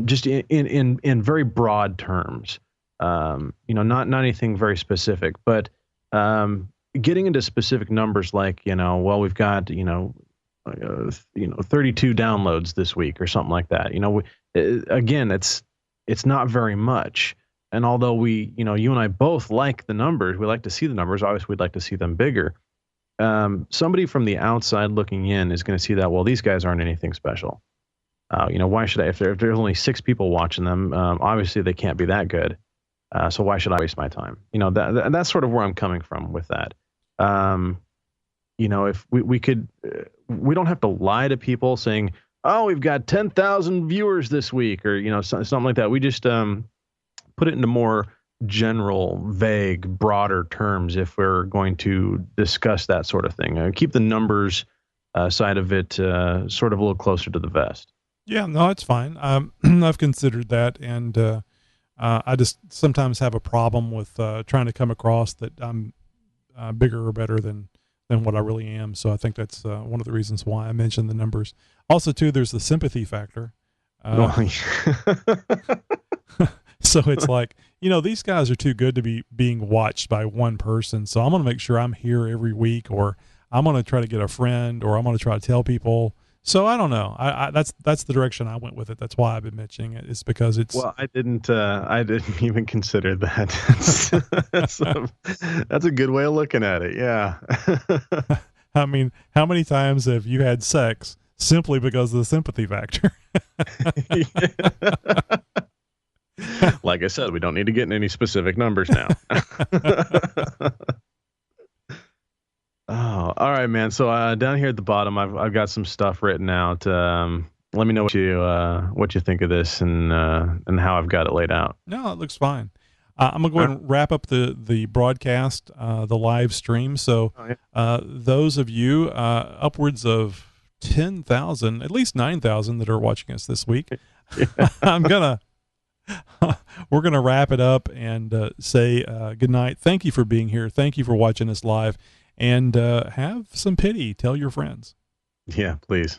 Just in very broad terms, not anything very specific, but getting into specific numbers like, we've got, 32 downloads this week or something like that. Again, it's not very much. And although you and I both like the numbers, we like to see the numbers. Obviously, we'd like to see them bigger. Somebody from the outside looking in is going to see that, well, these guys aren't anything special. Why should I, if there's only 6 people watching them, obviously they can't be that good. So why should I waste my time? That's sort of where I'm coming from with that. If we could, we don't have to lie to people saying, we've got 10,000 viewers this week, or, something like that. We just, put it into more general, vague, broader terms if we're going to discuss that sort of thing. Keep the numbers side of it sort of a little closer to the vest. Yeah, no, it's fine. I've considered that, and I just sometimes have a problem with trying to come across that I'm bigger or better than what I really am. So I think that's one of the reasons why I mentioned the numbers. Also, too, there's the sympathy factor. So it's like, these guys are too good to be being watched by one person. So I'm going to make sure I'm here every week, or I'm going to try to get a friend, or I'm going to try to tell people. So I don't know. That's the direction I went with it. That's why I've been mentioning it. It's because it's. Well, I didn't even consider that. That's a good way of looking at it. Yeah. I mean, how many times have you had sex simply because of the sympathy factor? Like I said, we don't need to get in any specific numbers now. Oh, all right, man. So down here at the bottom, I've got some stuff written out. Let me know what you think of this and how I've got it laid out. No, it looks fine. I'm gonna go ahead and wrap up the broadcast, the live stream. So those of you, upwards of 10,000, at least 9,000 that are watching us this week, we're gonna wrap it up and say good night. Thank you for being here. Thank you for watching us live. And have some pity. Tell your friends. Yeah, please.